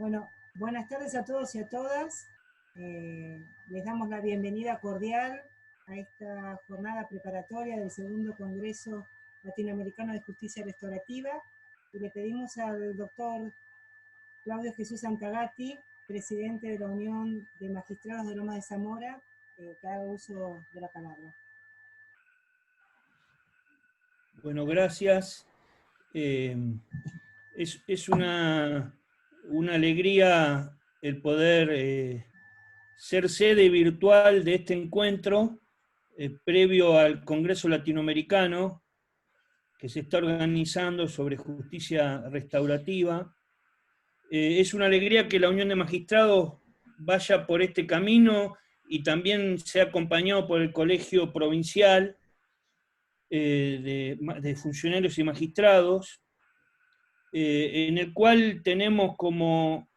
Bueno, buenas tardes a todos y a todas. Les damos la bienvenida cordial a esta jornada preparatoria del segundo Congreso Latinoamericano de Justicia Restaurativa y le pedimos al doctor Claudio Jesús Antagati, presidente de la Unión de Magistrados de Lomas de Zamora, que haga uso de la palabra. Bueno, gracias. Es una alegría el poder ser sede virtual de este encuentro previo al Congreso Latinoamericano que se está organizando sobre justicia restaurativa. Es una alegría que la Unión de Magistrados vaya por este camino y también sea acompañado por el Colegio Provincial de Funcionarios y Magistrados, en el cual tenemos como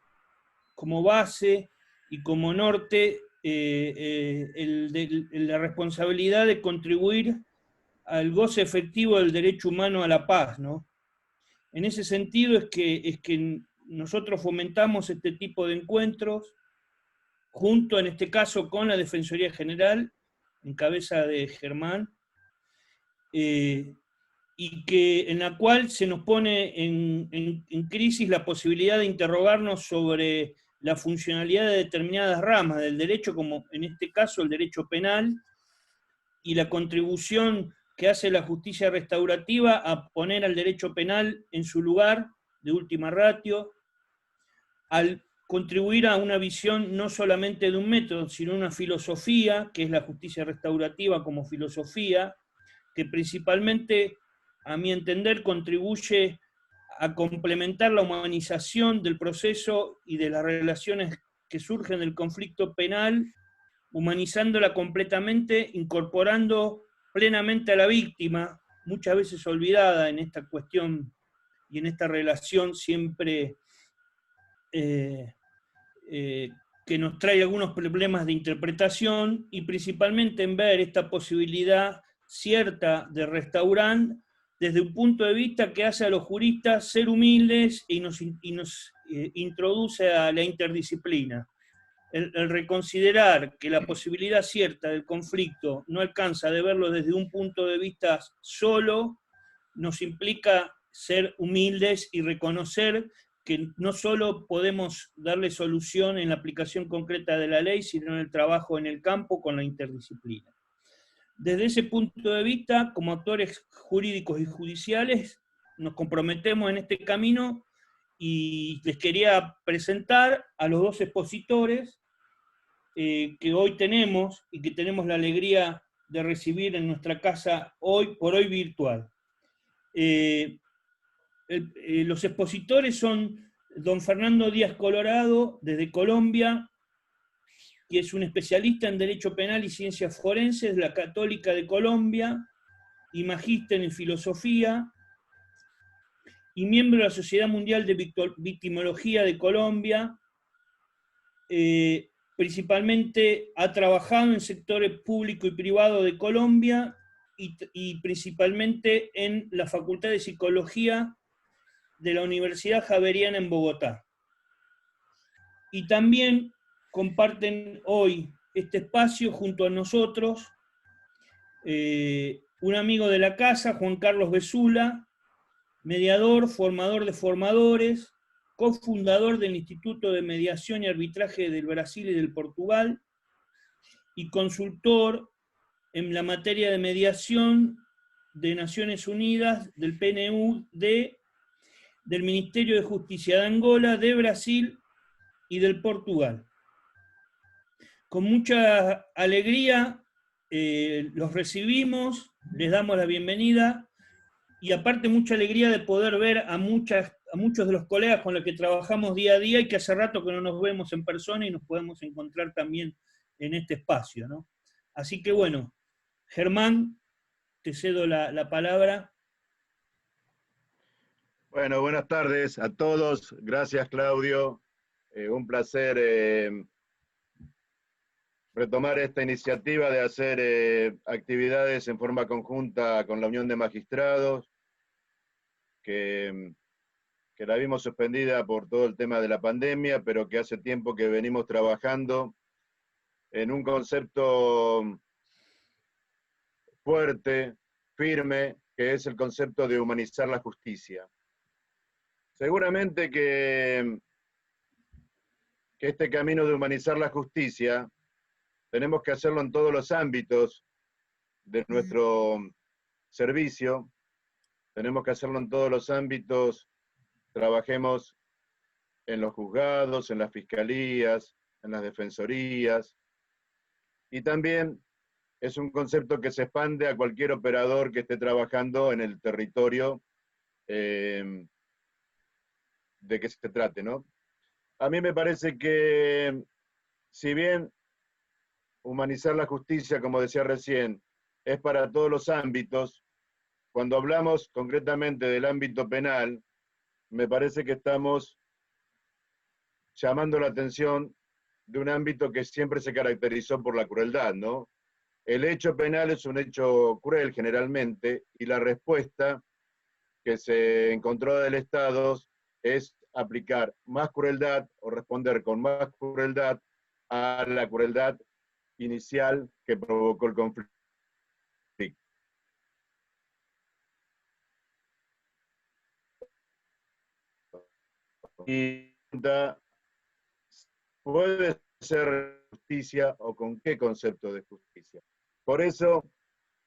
base y como norte la responsabilidad de contribuir al goce efectivo del derecho humano a la paz, ¿no? En ese sentido es que nosotros fomentamos este tipo de encuentros, junto en este caso con la Defensoría General, en cabeza de Germán, y en la cual se nos pone en crisis la posibilidad de interrogarnos sobre la funcionalidad de determinadas ramas del derecho, como en este caso el derecho penal, y la contribución que hace la justicia restaurativa a poner al derecho penal en su lugar de última ratio, al contribuir a una visión no solamente de un método, sino una filosofía, que es la justicia restaurativa como filosofía, que principalmente, a mi entender, contribuye a complementar la humanización del proceso y de las relaciones que surgen del conflicto penal, humanizándola completamente, incorporando plenamente a la víctima, muchas veces olvidada en esta cuestión y en esta relación siempre que nos trae algunos problemas de interpretación, y principalmente en ver esta posibilidad cierta de restaurar desde un punto de vista que hace a los juristas ser humildes y nos introduce a la interdisciplina. El reconsiderar que la posibilidad cierta del conflicto no alcanza de verlo desde un punto de vista solo, nos implica ser humildes y reconocer que no solo podemos darle solución en la aplicación concreta de la ley, sino en el trabajo en el campo con la interdisciplina. Desde ese punto de vista, como actores jurídicos y judiciales, nos comprometemos en este camino y les quería presentar a los dos expositores que hoy tenemos y que tenemos la alegría de recibir en nuestra casa hoy por hoy virtual. Los expositores son don Fernando Díaz Colorado, desde Colombia, que es un especialista en Derecho Penal y Ciencias Forenses de la Católica de Colombia, y magíster en Filosofía, y miembro de la Sociedad Mundial de Victimología de Colombia. Principalmente ha trabajado en sectores público y privado de Colombia, y principalmente en la Facultad de Psicología de la Universidad Javeriana en Bogotá. Y también comparten hoy este espacio junto a nosotros un amigo de la casa, Juan Carlos Besula, mediador, formador de formadores, cofundador del Instituto de Mediación y Arbitraje del Brasil y del Portugal, y consultor en la materia de mediación de Naciones Unidas, del PNUD, del Ministerio de Justicia de Angola, de Brasil y del Portugal. Con mucha alegría los recibimos, les damos la bienvenida, y aparte mucha alegría de poder ver a muchos de los colegas con los que trabajamos día a día y que hace rato que no nos vemos en persona y nos podemos encontrar también en este espacio, ¿no? Así que bueno, Germán, te cedo la palabra. Bueno, buenas tardes a todos. Gracias, Claudio. Un placer retomar esta iniciativa de hacer actividades en forma conjunta con la Unión de Magistrados, que que la vimos suspendida por todo el tema de la pandemia, pero que hace tiempo que venimos trabajando en un concepto fuerte, firme, que es el concepto de humanizar la justicia. Seguramente que este camino de humanizar la justicia tenemos que hacerlo en todos los ámbitos de nuestro servicio, tenemos que hacerlo en todos los ámbitos, trabajemos en los juzgados, en las fiscalías, en las defensorías, y también es un concepto que se expande a cualquier operador que esté trabajando en el territorio de que se trate, ¿no? A mí me parece que, si bien humanizar la justicia, como decía recién, es para todos los ámbitos, cuando hablamos concretamente del ámbito penal, me parece que estamos llamando la atención de un ámbito que siempre se caracterizó por la crueldad, ¿no? El hecho penal es un hecho cruel generalmente, y la respuesta que se encontró del Estado es aplicar más crueldad o responder con más crueldad a la crueldad inicial que provocó el conflicto. Y puede ser justicia o con qué concepto de justicia. Por eso, a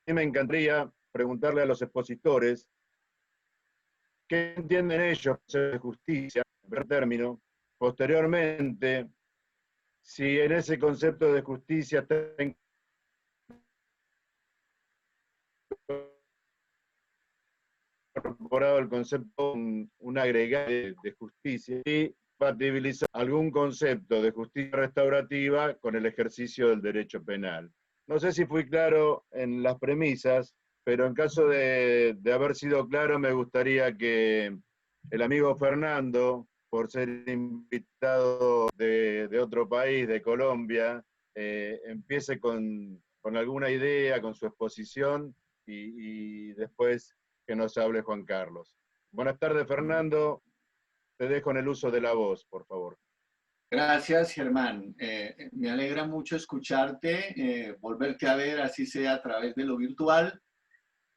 mí me encantaría preguntarle a los expositores qué entienden ellos de justicia, en primer término. Posteriormente, si en ese concepto de justicia está incorporado el concepto, un agregado de justicia, y compatibilizar algún concepto de justicia restaurativa con el ejercicio del derecho penal. No sé si fui claro en las premisas, pero en caso de haber sido claro, me gustaría que el amigo Fernando, por ser invitado de otro país, de Colombia, empiece con alguna idea, con su exposición, y después que nos hable Juan Carlos. Buenas tardes, Fernando. Te dejo en el uso de la voz, por favor. Gracias, Germán. Me alegra mucho escucharte, volverte a ver, así sea a través de lo virtual.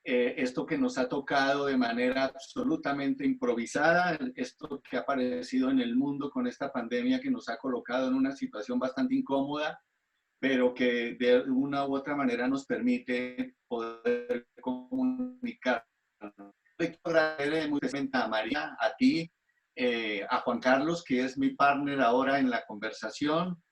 Esto que nos ha tocado de manera absolutamente improvisada, esto que ha aparecido en el mundo con esta pandemia que nos ha colocado en una situación bastante incómoda, pero que de una u otra manera nos permite poder comunicar. Quiero agradecer muy especialmente a María, a ti, a Juan Carlos, que es mi partner ahora en la conversación,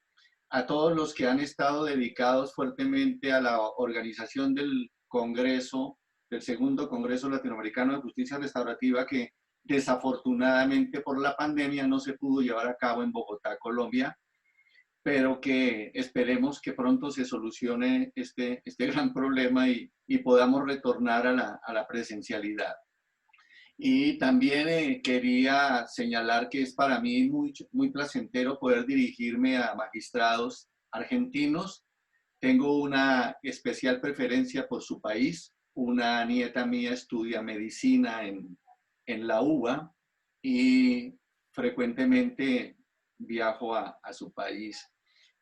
a todos los que han estado dedicados fuertemente a la organización del Congreso, del segundo Congreso Latinoamericano de Justicia Restaurativa, que desafortunadamente por la pandemia no se pudo llevar a cabo en Bogotá, Colombia, pero que esperemos que pronto se solucione este gran problema y podamos retornar a la presencialidad. Y también quería señalar que es para mí muy placentero poder dirigirme a magistrados argentinos. Tengo una especial preferencia por su país. Una nieta mía estudia medicina en la UBA y frecuentemente viajo a su país.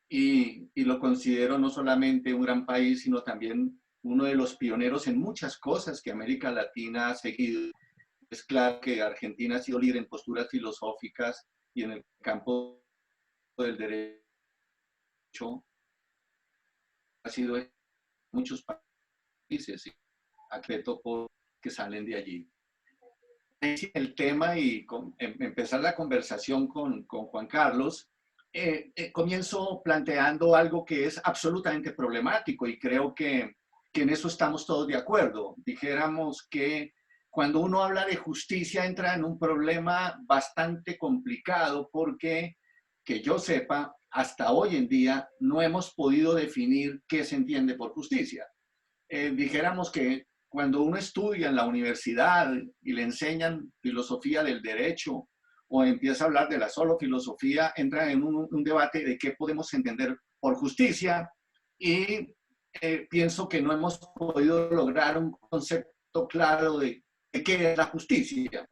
Y lo considero no solamente un gran país, sino también uno de los pioneros en muchas cosas que América Latina ha seguido. Es claro que Argentina ha sido líder en posturas filosóficas y en el campo del derecho. Ha sido en muchos países, acreto por que salen de allí. El tema y empezar la conversación con Juan Carlos, comienzo planteando algo que es absolutamente problemático y creo que en eso estamos todos de acuerdo. Dijéramos que cuando uno habla de justicia entra en un problema bastante complicado porque, que yo sepa, hasta hoy en día no hemos podido definir qué se entiende por justicia. Dijéramos que cuando uno estudia en la universidad y le enseñan filosofía del derecho o empieza a hablar de la solo filosofía, entra en un debate de qué podemos entender por justicia y pienso que no hemos podido lograr un concepto claro de qué es la justicia.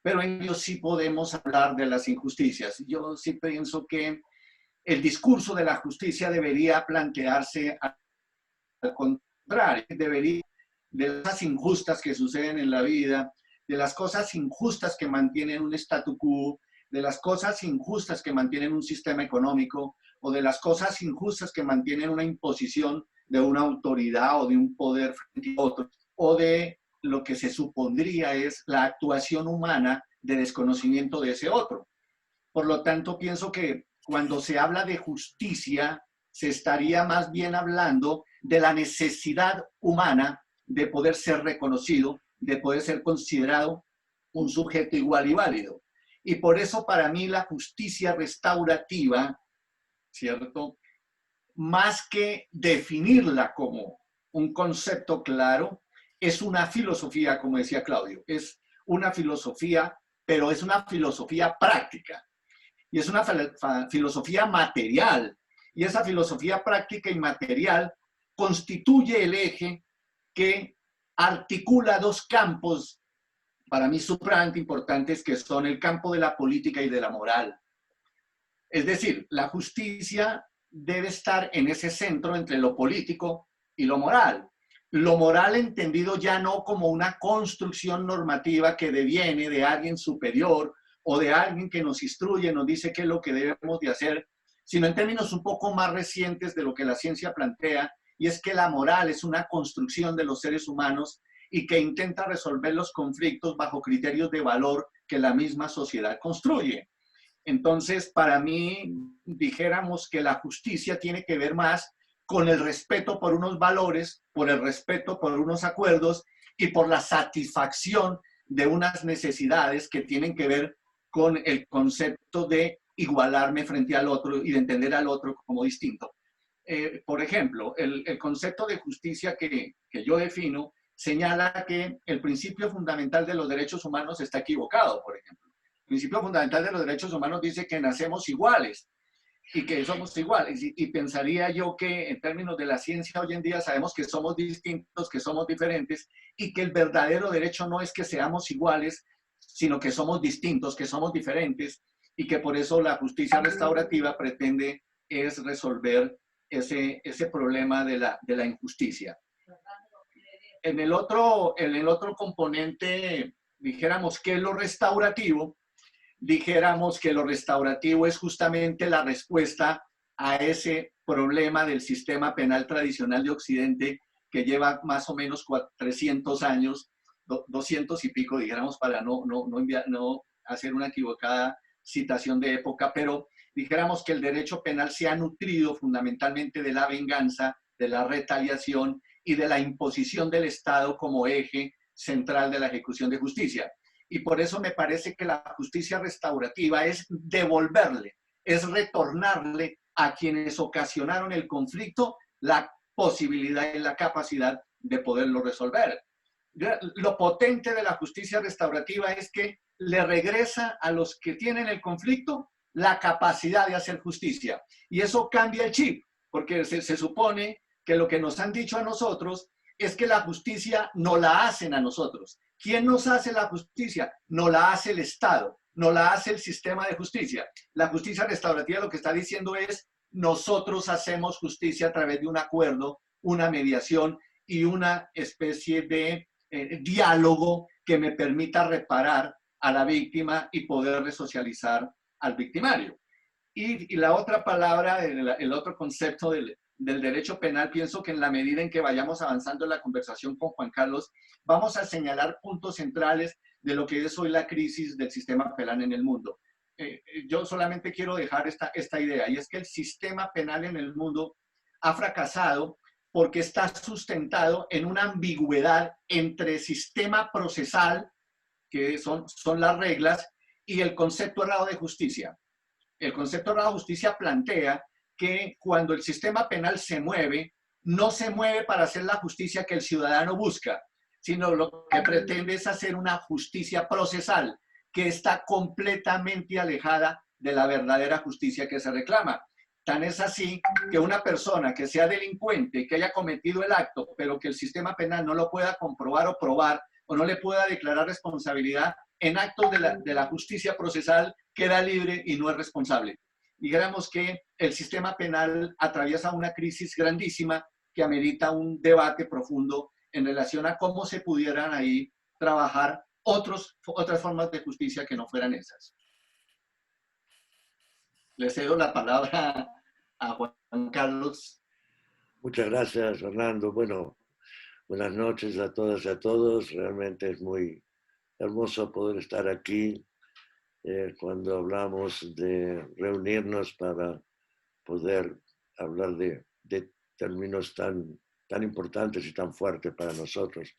pero en ellos sí podemos hablar de las injusticias. Yo sí pienso que el discurso de la justicia debería plantearse al contrario, debería de las cosas injustas que suceden en la vida, de las cosas injustas que mantienen un statu quo, de las cosas injustas que mantienen un sistema económico, o de las cosas injustas que mantienen una imposición de una autoridad o de un poder frente a otro, o de lo que se supondría es la actuación humana de desconocimiento de ese otro. Por lo tanto, pienso que cuando se habla de justicia, se estaría más bien hablando de la necesidad humana de poder ser reconocido, de poder ser considerado un sujeto igual y válido. Y por eso para mí la justicia restaurativa, ¿cierto? Más que definirla como un concepto claro, es una filosofía, como decía Claudio, es una filosofía, pero es una filosofía práctica. Y es una filosofía material. Y esa filosofía práctica y material constituye el eje que articula dos campos, para mí supremamente importantes, que son el campo de la política y de la moral. Es decir, la justicia debe estar en ese centro entre lo político y lo moral. Lo moral entendido ya no como una construcción normativa que deviene de alguien superior o de alguien que nos instruye, nos dice qué es lo que debemos de hacer, sino en términos un poco más recientes de lo que la ciencia plantea, y es que la moral es una construcción de los seres humanos y que intenta resolver los conflictos bajo criterios de valor que la misma sociedad construye. Entonces, para mí, dijéramos que la justicia tiene que ver más con el respeto por unos valores, por el respeto por unos acuerdos y por la satisfacción de unas necesidades que tienen que ver con el concepto de igualarme frente al otro y de entender al otro como distinto. Por ejemplo, el concepto de justicia que yo defino señala que el principio fundamental de los derechos humanos está equivocado, por ejemplo. El principio fundamental de los derechos humanos dice que nacemos iguales y que somos iguales. Y pensaría yo que en términos de la ciencia hoy en día sabemos que somos distintos, que somos diferentes y que el verdadero derecho no es que seamos iguales, sino que somos distintos, que somos diferentes y que por eso la justicia restaurativa pretende es resolver ese problema de la injusticia. En el otro componente, dijéramos que lo restaurativo, dijéramos que lo restaurativo es justamente la respuesta a ese problema del sistema penal tradicional de Occidente que lleva más o menos 300 años, 200 y pico, dijéramos, para no hacer una equivocada citación de época, pero dijéramos que el derecho penal se ha nutrido fundamentalmente de la venganza, de la retaliación y de la imposición del Estado como eje central de la ejecución de justicia. Y por eso me parece que la justicia restaurativa es devolverle, es retornarle a quienes ocasionaron el conflicto la posibilidad y la capacidad de poderlo resolver. Lo potente de la justicia restaurativa es que le regresa a los que tienen el conflicto la capacidad de hacer justicia. Y eso cambia el chip, porque se supone que lo que nos han dicho a nosotros es que la justicia no la hacen a nosotros. ¿Quién nos hace la justicia? No la hace el Estado, no la hace el sistema de justicia. La justicia restaurativa lo que está diciendo es nosotros hacemos justicia a través de un acuerdo, una mediación y una especie de diálogo que me permita reparar a la víctima y poder resocializar al victimario. Y la otra palabra, el otro concepto del derecho penal, pienso que en la medida en que vayamos avanzando en la conversación con Juan Carlos, vamos a señalar puntos centrales de lo que es hoy la crisis del sistema penal en el mundo. Yo solamente quiero dejar esta idea, y es que el sistema penal en el mundo ha fracasado porque está sustentado en una ambigüedad entre sistema procesal, que son las reglas, y el concepto errado de justicia. El concepto errado de justicia plantea que cuando el sistema penal se mueve, no se mueve para hacer la justicia que el ciudadano busca, sino lo que pretende es hacer una justicia procesal, que está completamente alejada de la verdadera justicia que se reclama. Tan es así que una persona que sea delincuente, que haya cometido el acto, pero que el sistema penal no lo pueda comprobar o probar, o no le pueda declarar responsabilidad, en actos de la justicia procesal queda libre y no es responsable. Digamos que el sistema penal atraviesa una crisis grandísima que amerita un debate profundo en relación a cómo se pudieran ahí trabajar otras formas de justicia que no fueran esas. Le cedo la palabra a Juan Carlos. Muchas gracias, Fernando. Bueno, buenas noches a todas y a todos. Realmente es muy hermoso poder estar aquí cuando hablamos de reunirnos para poder hablar de términos tan importantes y tan fuertes para nosotros,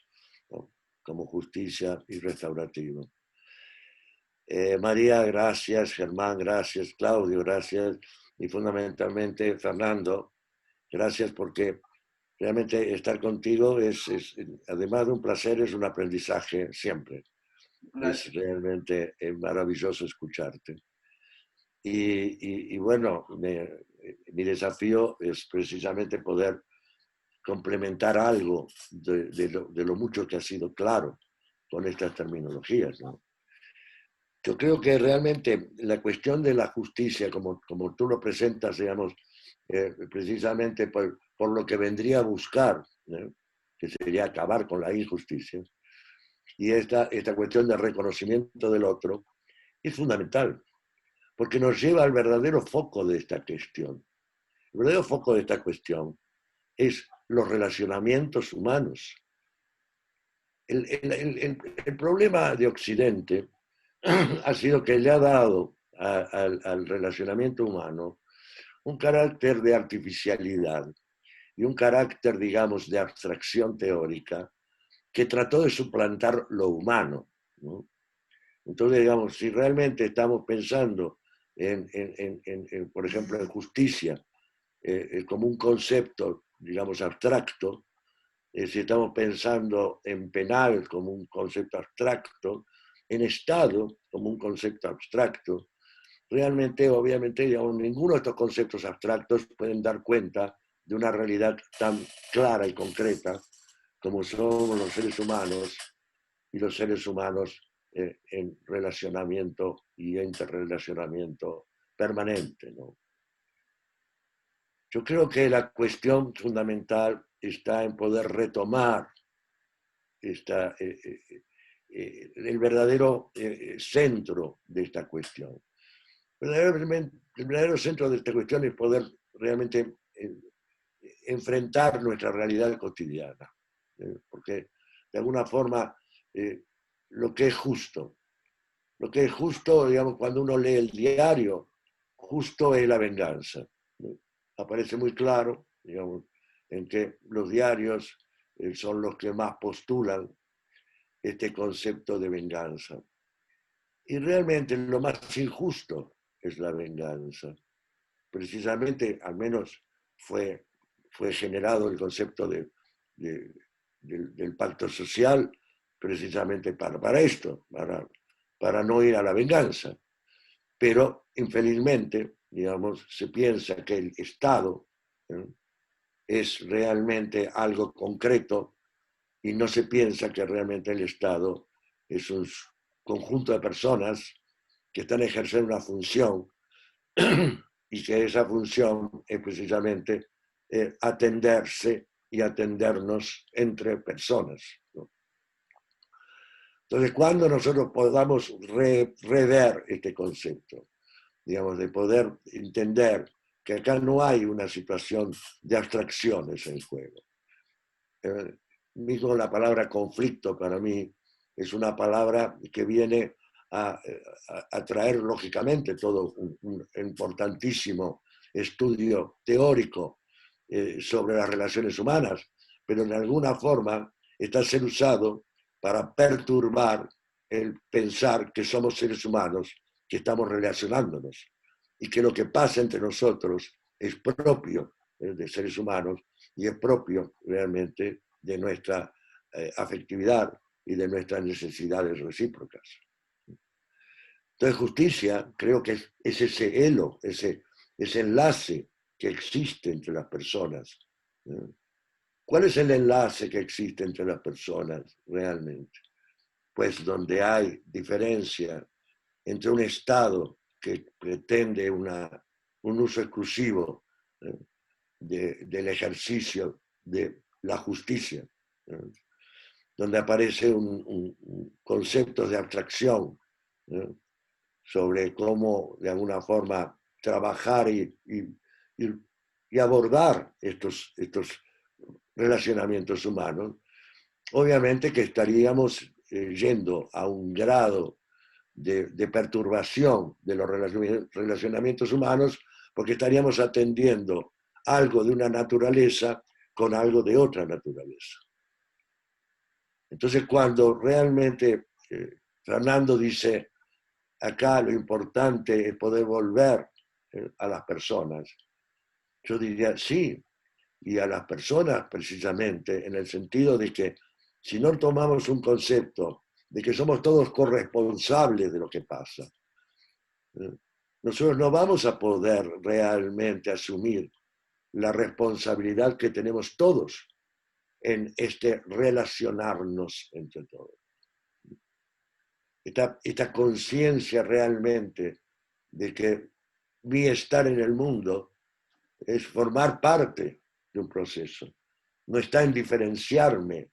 ¿no? Como justicia y restaurativo. María, gracias. Germán, gracias. Claudio, gracias. Y fundamentalmente, Fernando, gracias porque realmente estar contigo es además de un placer, es un aprendizaje siempre. Gracias. Es realmente maravilloso escucharte. Y bueno, mi desafío es precisamente poder complementar algo de lo mucho que ha sido claro con estas terminologías, ¿no? Yo creo que realmente la cuestión de la justicia, como tú lo presentas, digamos, precisamente por lo que vendría a buscar, ¿no? Que sería acabar con la injusticia, y esta cuestión de reconocimiento del otro, es fundamental, porque nos lleva al verdadero foco de esta cuestión. El verdadero foco de esta cuestión es los relacionamientos humanos. El problema de Occidente ha sido que le ha dado al relacionamiento humano un carácter de artificialidad y un carácter, digamos, de abstracción teórica que trató de suplantar lo humano, ¿no? Entonces, digamos, si realmente estamos pensando por ejemplo, en justicia como un concepto, digamos, abstracto, si estamos pensando en penal como un concepto abstracto, en Estado como un concepto abstracto, realmente, obviamente, digamos, ninguno de estos conceptos abstractos pueden dar cuenta de una realidad tan clara y concreta como somos los seres humanos y los seres humanos en relacionamiento y interrelacionamiento permanente, ¿no? Yo creo que la cuestión fundamental está en poder retomar el verdadero centro de esta cuestión. El verdadero centro de esta cuestión es poder realmente enfrentar nuestra realidad cotidiana, porque de alguna forma lo que es justo, digamos, cuando uno lee el diario, justo es la venganza. Aparece muy claro, digamos, en que los diarios son los que más postulan este concepto de venganza. Y realmente lo más injusto es la venganza. Precisamente, al menos fue generado el concepto del pacto social precisamente para esto, para no ir a la venganza. Pero, infelizmente, digamos, se piensa que el Estado es realmente algo concreto y no se piensa que realmente el Estado es un conjunto de personas que están ejerciendo una función y que esa función es precisamente atenderse y atendernos entre personas, ¿no? Entonces, cuando nosotros podamos rever este concepto, digamos, de poder entender que acá no hay una situación de abstracciones en juego. Mismo la palabra conflicto para mí es una palabra que viene a traer lógicamente todo un importantísimo estudio teórico sobre las relaciones humanas, pero de alguna forma está a ser usado para perturbar el pensar que somos seres humanos, que estamos relacionándonos y que lo que pasa entre nosotros es propio de seres humanos y es propio realmente de nuestra afectividad y de nuestras necesidades recíprocas. Entonces, justicia creo que es ese hilo, ese enlace que existe entre las personas. ¿Cuál es el enlace que existe entre las personas realmente? pues donde hay diferencia entre un Estado que pretende un uso exclusivo del ejercicio de la justicia, donde aparece un concepto de abstracción sobre cómo de alguna forma trabajar y abordar estos relacionamientos humanos. Obviamente que estaríamos yendo a un grado de perturbación de los relacionamientos humanos, porque estaríamos atendiendo algo de una naturaleza con algo de otra naturaleza. Entonces, cuando realmente Fernando dice, acá lo importante es poder volver a las personas, yo diría, sí, y a las personas precisamente, en el sentido de que si no tomamos un concepto de que somos todos corresponsables de lo que pasa, nosotros no vamos a poder realmente asumir la responsabilidad que tenemos todos en este relacionarnos entre todos. Esta conciencia realmente de que mi estar en el mundo es formar parte de un proceso. No está en diferenciarme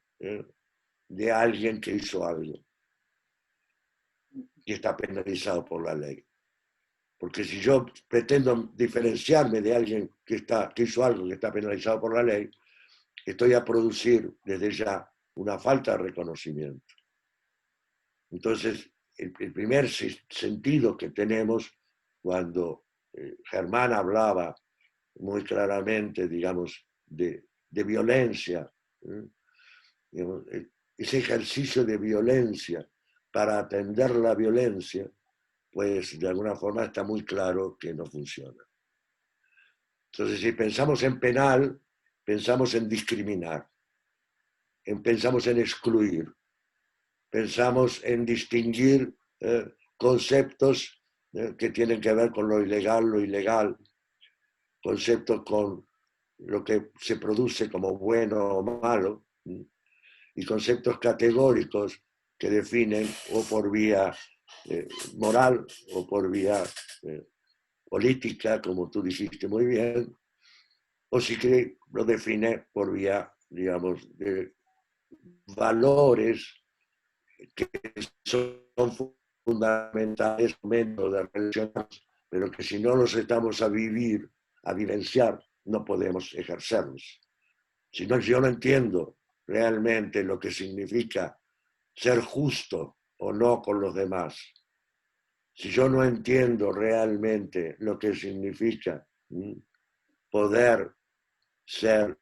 de alguien que hizo algo y está penalizado por la ley. Porque si yo pretendo diferenciarme de alguien que hizo algo que está penalizado por la ley, estoy a producir desde ya una falta de reconocimiento. Entonces, el primer sentido que tenemos cuando Germán hablaba muy claramente, digamos, de violencia, digamos, ese ejercicio de violencia para atender la violencia, pues de alguna forma está muy claro que no funciona. Entonces, si pensamos en penal, pensamos en discriminar, pensamos en excluir, pensamos en distinguir conceptos que tienen que ver con lo ilegal, conceptos con lo que se produce como bueno o malo, y conceptos categóricos que definen o por vía moral o por vía política, como tú dijiste muy bien, o si que lo define por vía, digamos, de valores que son fundamentales momentos de relacionarnos, pero que si no los estamos a vivir, a vivenciar, no podemos ejercerlos. Si no, yo no entiendo realmente lo que significa ser justo o no con los demás, si yo no entiendo realmente lo que significa poder ser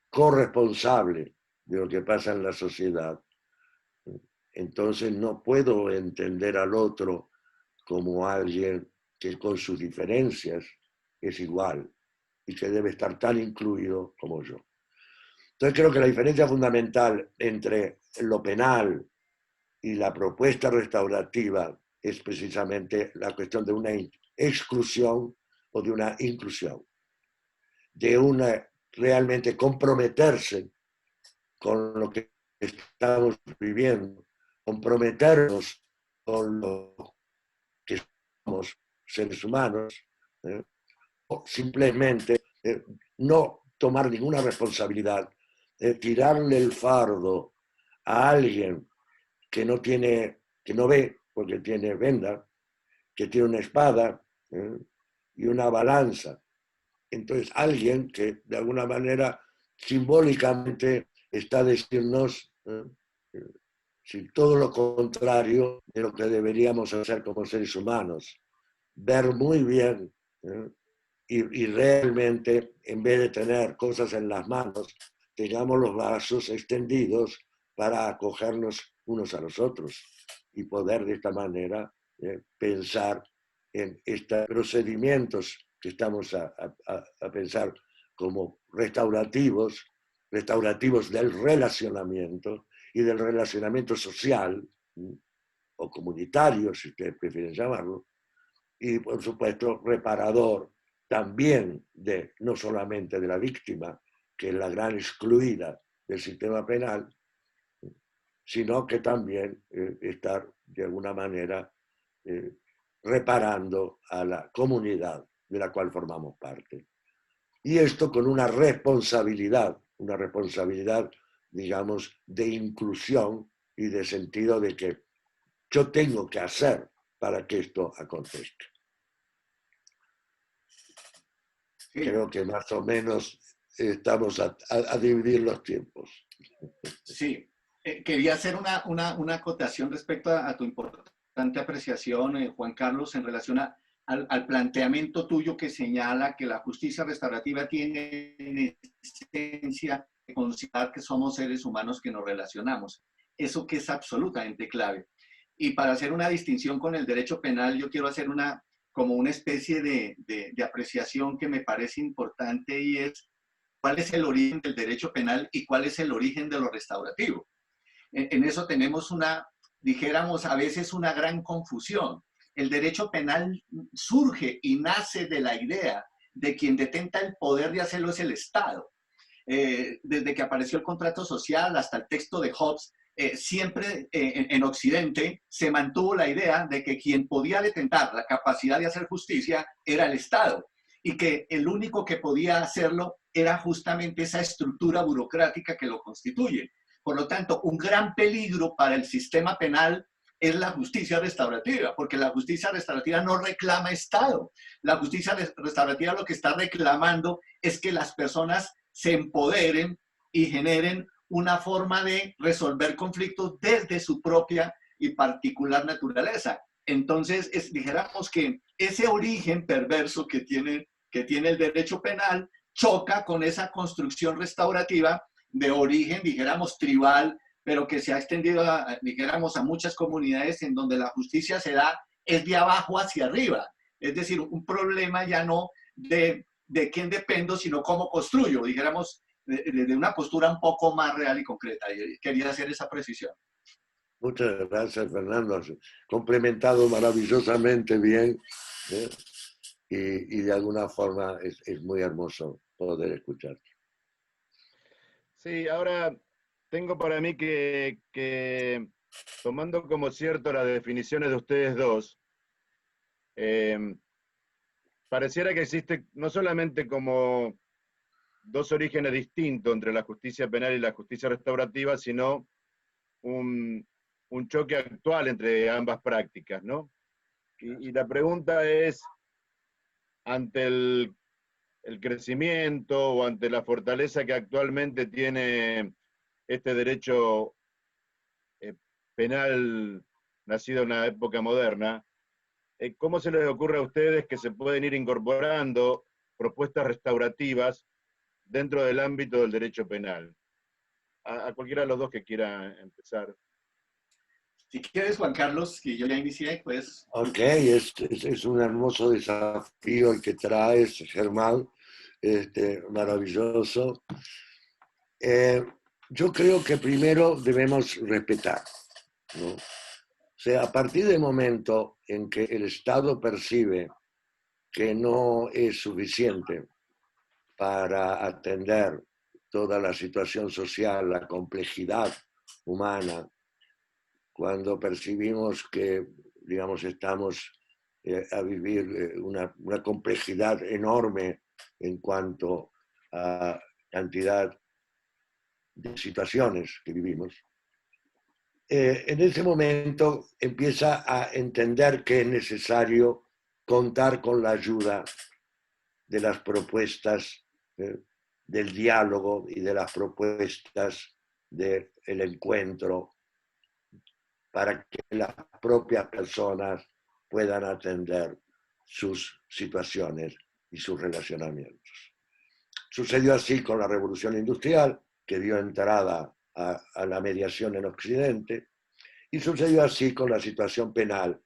corresponsable de lo que pasa en la sociedad, entonces no puedo entender al otro como alguien que con sus diferencias es igual y que debe estar tan incluido como yo. Entonces creo que la diferencia fundamental entre lo penal y la propuesta restaurativa es precisamente la cuestión de una exclusión o de una inclusión, de una realmente comprometerse con lo que estamos viviendo, comprometernos con lo que somos seres humanos, o simplemente no tomar ninguna responsabilidad, tirarle el fardo a alguien que no ve porque tiene venda, que tiene una espada y una balanza. Entonces, alguien que de alguna manera simbólicamente está decirnos si todo lo contrario de lo que deberíamos hacer como seres humanos. Ver muy bien y realmente, en vez de tener cosas en las manos, tengamos los brazos extendidos para acogernos unos a los otros y poder de esta manera pensar en estos procedimientos que estamos a pensar como restaurativos del relacionamiento y del relacionamiento social o comunitario, si ustedes prefieren llamarlo, y por supuesto reparador también no solamente de la víctima, que es la gran excluida del sistema penal, sino que también estar de alguna manera reparando a la comunidad de la cual formamos parte. Y esto con una responsabilidad, digamos, de inclusión y de sentido de que yo tengo que hacer para que esto acontezca. Sí. Creo que más o menos estamos a dividir los tiempos. Sí, quería hacer una acotación respecto a tu importante apreciación, Juan Carlos, en relación al planteamiento tuyo que señala que la justicia restaurativa tiene en esencia que considerar que somos seres humanos que nos relacionamos. Eso que es absolutamente clave. Y para hacer una distinción con el derecho penal, yo quiero hacer como una especie de apreciación que me parece importante, y es cuál es el origen del derecho penal y cuál es el origen de lo restaurativo. En eso tenemos dijéramos a veces una gran confusión. El derecho penal surge y nace de la idea de quien detenta el poder de hacerlo es el Estado. Desde que apareció el contrato social hasta el texto de Hobbes, siempre en Occidente se mantuvo la idea de que quien podía detentar la capacidad de hacer justicia era el Estado, y que el único que podía hacerlo era justamente esa estructura burocrática que lo constituye. Por lo tanto, un gran peligro para el sistema penal es la justicia restaurativa, porque la justicia restaurativa no reclama Estado. La justicia restaurativa lo que está reclamando es que las personas se empoderen y generen una forma de resolver conflictos desde su propia y particular naturaleza. Entonces, dijéramos que ese origen perverso que tiene el derecho penal choca con esa construcción restaurativa de origen, dijéramos, tribal, pero que se ha extendido, dijéramos, a muchas comunidades en donde la justicia es de abajo hacia arriba. Es decir, un problema ya no de quién dependo, sino cómo construyo, dijéramos, de una postura un poco más real y concreta. Y quería hacer esa precisión. Muchas gracias, Fernando. Has complementado maravillosamente bien, ¿eh? Y de alguna forma es muy hermoso poder escucharte. Sí, ahora tengo para mí que tomando como cierto las definiciones de ustedes dos, pareciera que existe no solamente como dos orígenes distintos entre la justicia penal y la justicia restaurativa, sino un choque actual entre ambas prácticas, ¿no? Y la pregunta es, ante el crecimiento o ante la fortaleza que actualmente tiene este derecho penal nacido en la época moderna, ¿cómo se les ocurre a ustedes que se pueden ir incorporando propuestas restaurativas dentro del ámbito del derecho penal? A cualquiera de los dos que quiera empezar. Si quieres, Juan Carlos, que yo ya inicié, pues... Ok, es un hermoso desafío el que traes, Germán, maravilloso. Yo creo que primero debemos respetar, ¿no? O sea, a partir del momento en que el Estado percibe que no es suficiente para atender toda la situación social, la complejidad humana, cuando percibimos que, digamos, estamos a vivir una complejidad enorme en cuanto a cantidad de situaciones que vivimos, en ese momento empieza a entender que es necesario contar con la ayuda de las propuestas del diálogo y de las propuestas del encuentro para que las propias personas puedan atender sus situaciones y sus relacionamientos. Sucedió así con la Revolución Industrial, que dio entrada a la mediación en Occidente, y sucedió así con la situación penal,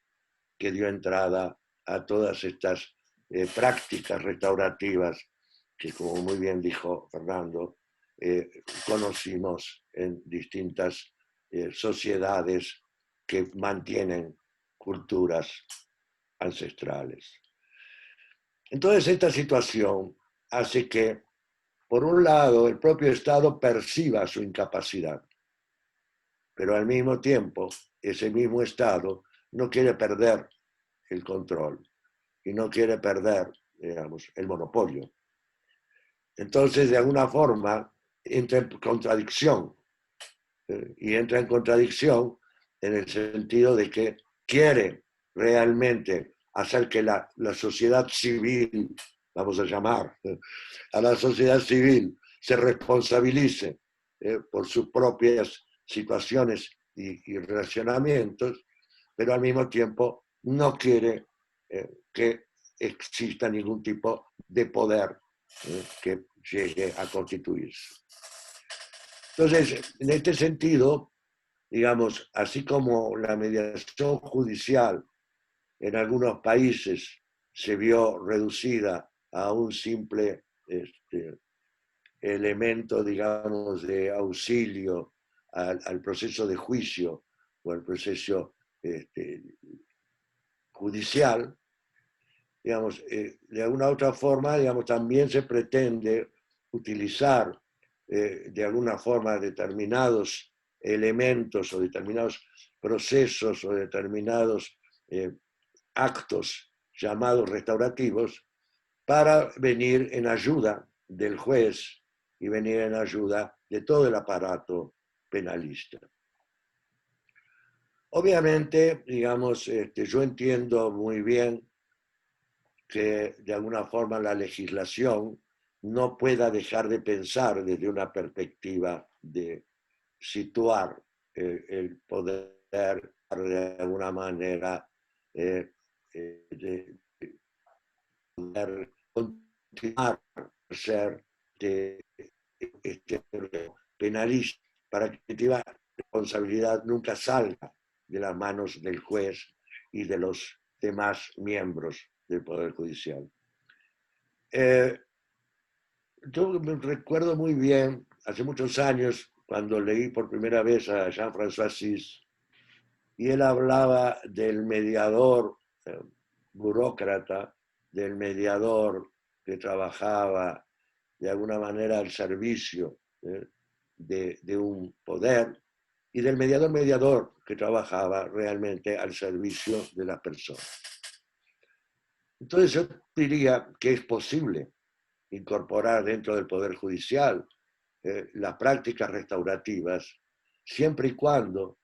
que dio entrada a todas estas prácticas restaurativas que, como muy bien dijo Fernando, conocimos en distintas sociedades que mantienen culturas ancestrales. Entonces, esta situación hace que, por un lado, el propio Estado perciba su incapacidad pero al mismo tiempo ese mismo Estado no quiere perder el control y no quiere perder, digamos, el monopolio. Entonces, de alguna forma, entra en contradicción. Y entra en contradicción en el sentido de que quiere realmente hacer que la sociedad civil, vamos a llamar, a la sociedad civil se responsabilice por sus propias situaciones y relacionamientos, pero al mismo tiempo no quiere que exista ningún tipo de poder que llegue a constituirse. Entonces, en este sentido, digamos, así como la mediación judicial en algunos países se vio reducida a un simple elemento, digamos, de auxilio al proceso de juicio o al proceso judicial, digamos, de alguna otra forma, digamos, también se pretende utilizar de alguna forma determinados elementos o determinados procesos o determinados actos llamados restaurativos para venir en ayuda del juez y venir en ayuda de todo el aparato penalista. Obviamente, digamos, yo entiendo muy bien que de alguna forma la legislación no pueda dejar de pensar desde una perspectiva de situar el poder de alguna manera de poder continuar a ser penalista para que la responsabilidad nunca salga de las manos del juez y de los demás miembros del Poder Judicial. Yo me recuerdo muy bien, hace muchos años, cuando leí por primera vez a Jean-François Sis, y él hablaba del mediador burócrata, del mediador que trabajaba de alguna manera al servicio de un poder, y del mediador que trabajaba realmente al servicio de las personas. Entonces yo diría que es posible incorporar dentro del Poder Judicial las prácticas restaurativas, siempre y cuando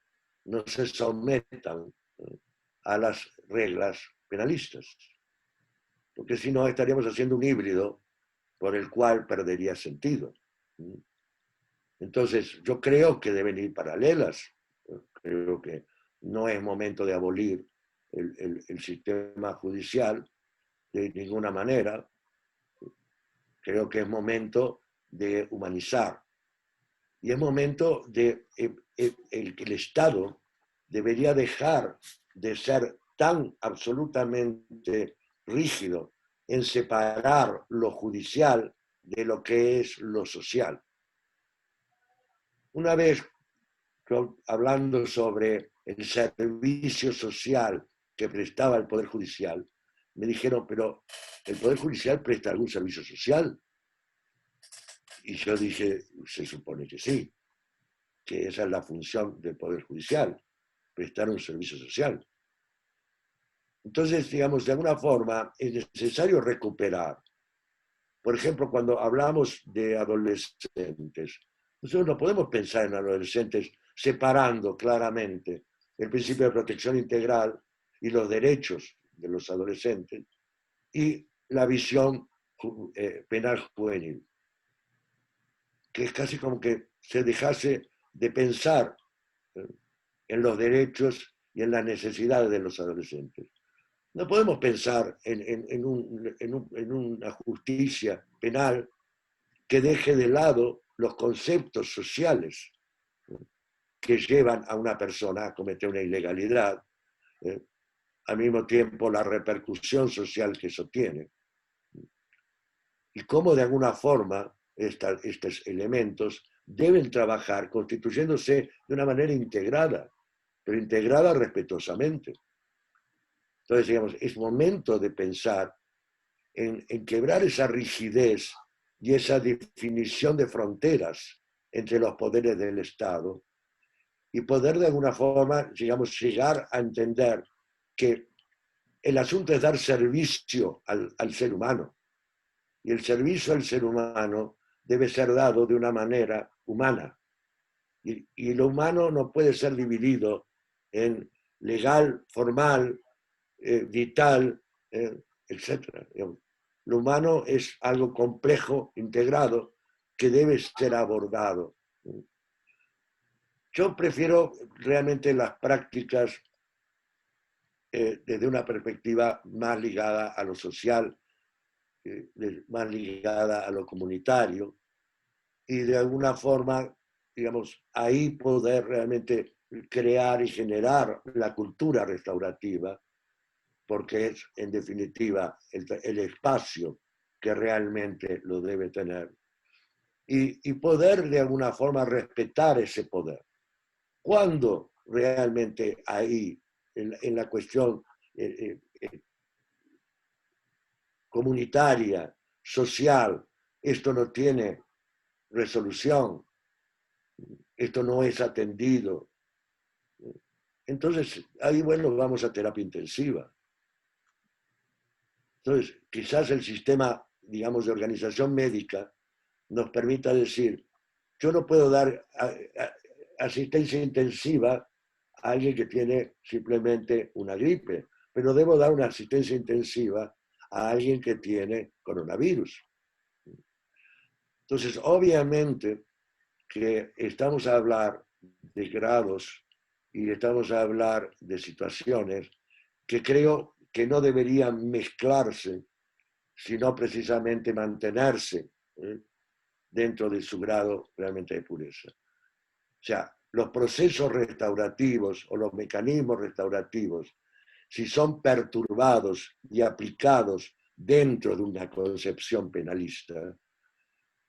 no se sometan a las reglas penalistas, porque si no estaríamos haciendo un híbrido por el cual perdería sentido. Entonces, yo creo que deben ir paralelas. Creo que no es momento de abolir el sistema judicial de ninguna manera. Creo que es momento de humanizar. Y es momento de que el Estado debería dejar de ser tan absolutamente rígido en separar lo judicial de lo que es lo social. Una vez, hablando sobre el servicio social que prestaba el Poder Judicial, me dijeron, pero ¿el Poder Judicial presta algún servicio social? Y yo dije, se supone que sí, que esa es la función del Poder Judicial, prestar un servicio social. Entonces, digamos, de alguna forma es necesario recuperar. Por ejemplo, cuando hablamos de adolescentes, nosotros no podemos pensar en adolescentes separando claramente el principio de protección integral y los derechos de los adolescentes y la visión penal juvenil, que es casi como que se dejase de pensar en los derechos y en las necesidades de los adolescentes. No podemos pensar en una justicia penal que deje de lado los conceptos sociales que llevan a una persona a cometer una ilegalidad, al mismo tiempo la repercusión social que eso tiene. Y cómo de alguna forma estos elementos deben trabajar constituyéndose de una manera integrada, pero integrada respetuosamente. Entonces, digamos, es momento de pensar en quebrar esa rigidez y esa definición de fronteras entre los poderes del Estado y poder de alguna forma, digamos, llegar a entender que el asunto es dar servicio al ser humano. Y el servicio al ser humano debe ser dado de una manera humana. Y lo humano no puede ser dividido en legal, formal, vital, etc. Lo humano es algo complejo, integrado, que debe ser abordado. Yo prefiero realmente las prácticas desde una perspectiva más ligada a lo social, más ligada a lo comunitario, y de alguna forma, digamos, ahí poder realmente crear y generar la cultura restaurativa, porque es, en definitiva, el espacio que realmente lo debe tener. Y poder, de alguna forma, respetar ese poder. Cuando realmente ahí, en la cuestión comunitaria, social, esto no tiene resolución, esto no es atendido, entonces ahí, bueno, vamos a terapia intensiva. Entonces, quizás el sistema, digamos, de organización médica nos permita decir, yo no puedo dar asistencia intensiva a alguien que tiene simplemente una gripe, pero debo dar una asistencia intensiva a alguien que tiene coronavirus. Entonces, obviamente que estamos a hablar de grados y estamos a hablar de situaciones que creo que no deberían mezclarse, sino precisamente mantenerse dentro de su grado realmente de pureza. O sea, los procesos restaurativos o los mecanismos restaurativos, si son perturbados y aplicados dentro de una concepción penalista,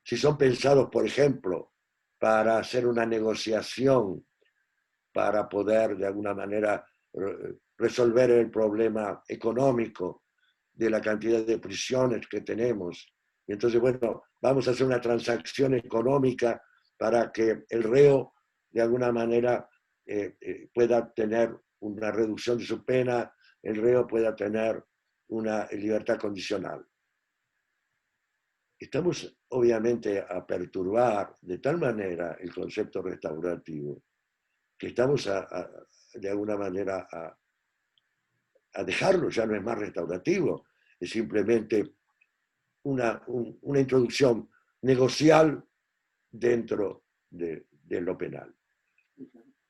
si son pensados, por ejemplo, para hacer una negociación, para poder de alguna manera resolver el problema económico de la cantidad de prisiones que tenemos. Y entonces, bueno, vamos a hacer una transacción económica para que el reo de alguna manera pueda tener una reducción de su pena, el reo pueda tener una libertad condicional. Estamos obviamente a perturbar de tal manera el concepto restaurativo que estamos de alguna manera a dejarlo, ya no es más restaurativo, es simplemente una introducción negocial dentro de lo penal.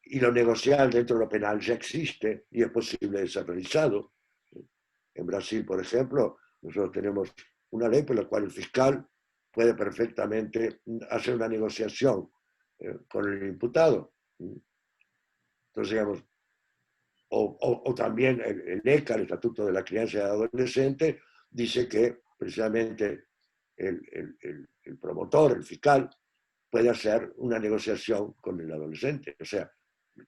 Y lo negocial dentro de lo penal ya existe y es posible de ser realizado. En Brasil, por ejemplo, nosotros tenemos una ley por la cual el fiscal puede perfectamente hacer una negociación con el imputado. Entonces, digamos, o también el ECA, el Estatuto de la Crianza y Adolescente, dice que precisamente el promotor, el fiscal, puede hacer una negociación con el adolescente. O sea,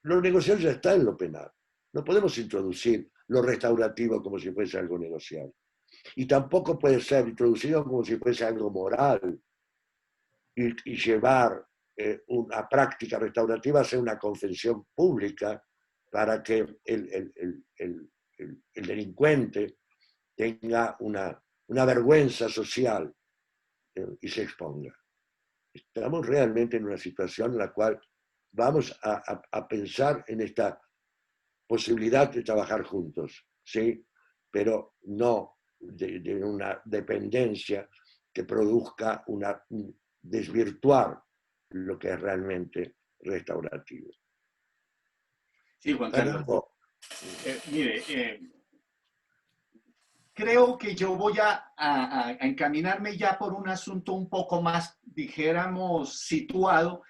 lo negocial ya está en lo penal. No podemos introducir lo restaurativo como si fuese algo negocial. Y tampoco puede ser introducido como si fuese algo moral y llevar una práctica restaurativa a ser una confesión pública para que el delincuente tenga una vergüenza social y se exponga. Estamos realmente en una situación en la cual vamos a pensar en esta posibilidad de trabajar juntos, ¿sí? Pero no de una dependencia que produzca desvirtuar lo que es realmente restaurativo. Sí, Juan Carlos. Mire, creo que yo voy a encaminarme ya por un asunto un poco más, dijéramos, situado,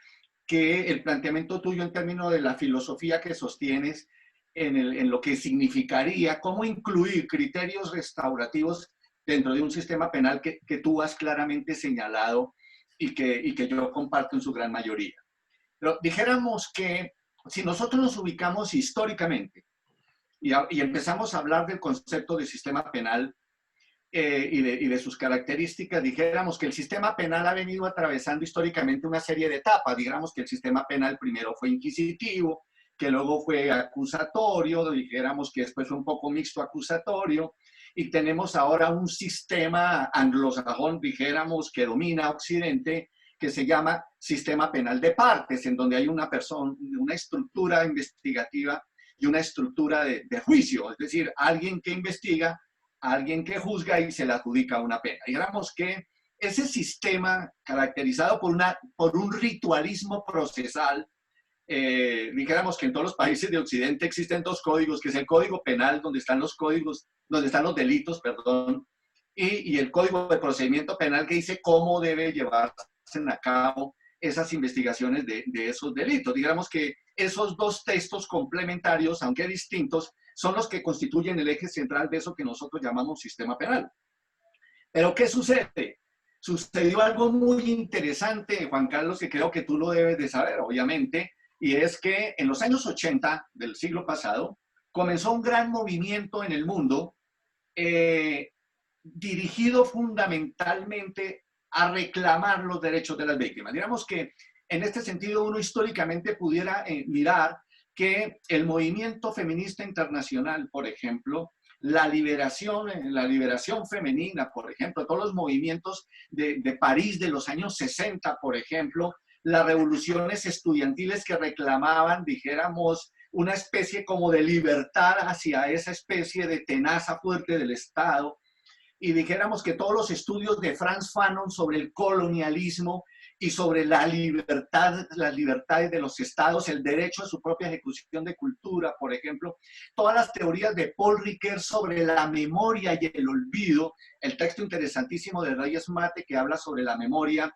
que el planteamiento tuyo en términos de la filosofía que sostienes en lo que significaría, cómo incluir criterios restaurativos dentro de un sistema penal que tú has claramente señalado y que yo comparto en su gran mayoría. Pero dijéramos que si nosotros nos ubicamos históricamente y empezamos a hablar del concepto de sistema penal, y de sus características, dijéramos que el sistema penal ha venido atravesando históricamente una serie de etapas. Digamos que el sistema penal primero fue inquisitivo, que luego fue acusatorio, dijéramos que después fue un poco mixto acusatorio, y tenemos ahora un sistema anglosajón, dijéramos, que domina Occidente, que se llama sistema penal de partes, en donde hay una estructura investigativa y una estructura de juicio, es decir, alguien que investiga, alguien que juzga y se le adjudica una pena. Digamos que ese sistema caracterizado por un ritualismo procesal, dijéramos que en todos los países de Occidente existen dos códigos, que es el Código Penal, donde están los delitos, perdón, y el Código de Procedimiento Penal, que dice cómo debe llevarse a cabo esas investigaciones de esos delitos. Digamos que esos dos textos complementarios, aunque distintos, son los que constituyen el eje central de eso que nosotros llamamos sistema penal. Pero ¿qué sucede? Sucedió algo muy interesante, Juan Carlos, que creo que tú lo debes de saber, obviamente, y es que en los años 80 del siglo pasado comenzó un gran movimiento en el mundo dirigido fundamentalmente a reclamar los derechos de las víctimas. Digamos que en este sentido uno históricamente pudiera mirar que el movimiento feminista internacional, por ejemplo, la liberación femenina, por ejemplo, todos los movimientos de París de los años 60, por ejemplo, las revoluciones estudiantiles que reclamaban, dijéramos, una especie como de libertad hacia esa especie de tenaza fuerte del Estado, y dijéramos que todos los estudios de Frantz Fanon sobre el colonialismo y sobre la libertad, las libertades de los estados, el derecho a su propia ejecución de cultura, por ejemplo, todas las teorías de Paul Ricoeur sobre la memoria y el olvido, el texto interesantísimo de Reyes Mate que habla sobre la memoria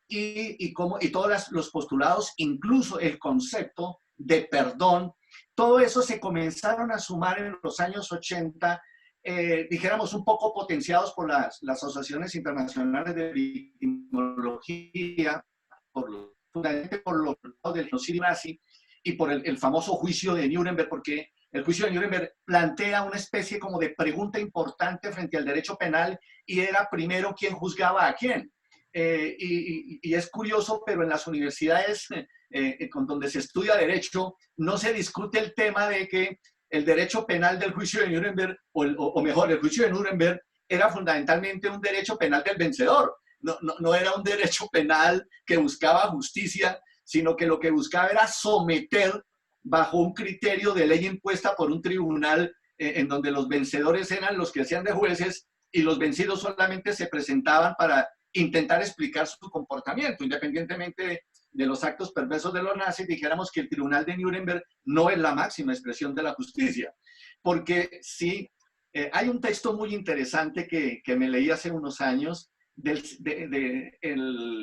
y todos los postulados, incluso el concepto de perdón, todo eso se comenzaron a sumar en los años 80, dijéramos un poco potenciados por las asociaciones internacionales de victimología, fundamentalmente por los del genocidio nazi y por el famoso juicio de Nuremberg, porque el juicio de Nuremberg plantea una especie como de pregunta importante frente al derecho penal y era primero quién juzgaba a quién. Y es curioso, pero en las universidades donde se estudia derecho no se discute el tema de que el derecho penal del juicio de Nuremberg, o mejor, el juicio de Nuremberg era fundamentalmente un derecho penal del vencedor. No era un derecho penal que buscaba justicia, sino que lo que buscaba era someter bajo un criterio de ley impuesta por un tribunal en donde los vencedores eran los que hacían de jueces y los vencidos solamente se presentaban para intentar explicar su comportamiento, independientemente de los actos perversos de los nazis. Dijéramos que el tribunal de Nuremberg no es la máxima expresión de la justicia, porque sí, hay un texto muy interesante que me leí hace unos años del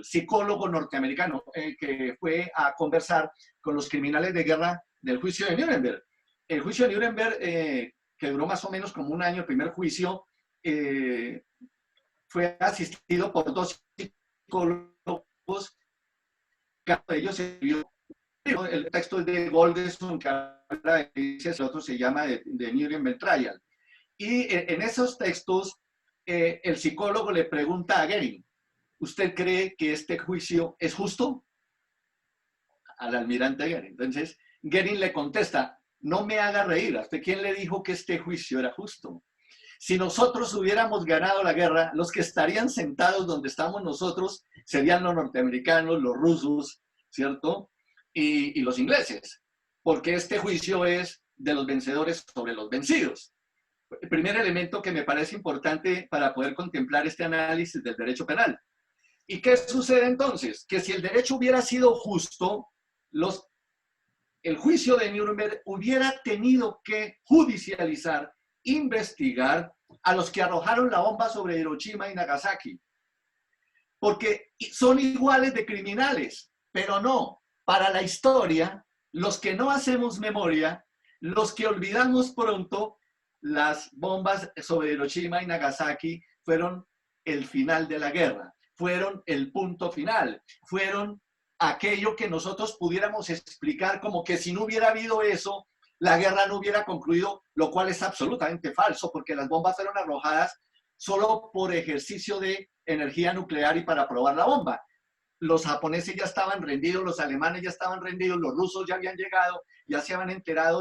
psicólogo norteamericano que fue a conversar con los criminales de guerra del juicio de Nuremberg. El juicio de Nuremberg, que duró más o menos como un año, el primer juicio, fue asistido por dos psicólogos. Cada de ellos se vio. El texto es de Goldeson, que habla de el otro se llama de Nuremberg Trial. Y en esos textos, el psicólogo le pregunta a Goering, ¿usted cree que este juicio es justo? Al almirante Goering. Entonces, Goering le contesta, no me haga reír, ¿a usted quién le dijo que este juicio era justo? Si nosotros hubiéramos ganado la guerra, los que estarían sentados donde estamos nosotros serían los norteamericanos, los rusos, ¿cierto? Y los ingleses, porque este juicio es de los vencedores sobre los vencidos. El primer elemento que me parece importante para poder contemplar este análisis del derecho penal. ¿Y qué sucede entonces? Que si el derecho hubiera sido justo, el juicio de Nuremberg hubiera tenido que judicializar, investigar a los que arrojaron la bomba sobre Hiroshima y Nagasaki. Porque son iguales de criminales, pero no. Para la historia, los que no hacemos memoria, los que olvidamos pronto, las bombas sobre Hiroshima y Nagasaki fueron el final de la guerra, fueron el punto final, fueron aquello que nosotros pudiéramos explicar como que si no hubiera habido eso, la guerra no hubiera concluido, lo cual es absolutamente falso, porque las bombas fueron arrojadas solo por ejercicio de energía nuclear y para probar la bomba. Los japoneses ya estaban rendidos, los alemanes ya estaban rendidos, los rusos ya habían llegado, ya se habían enterado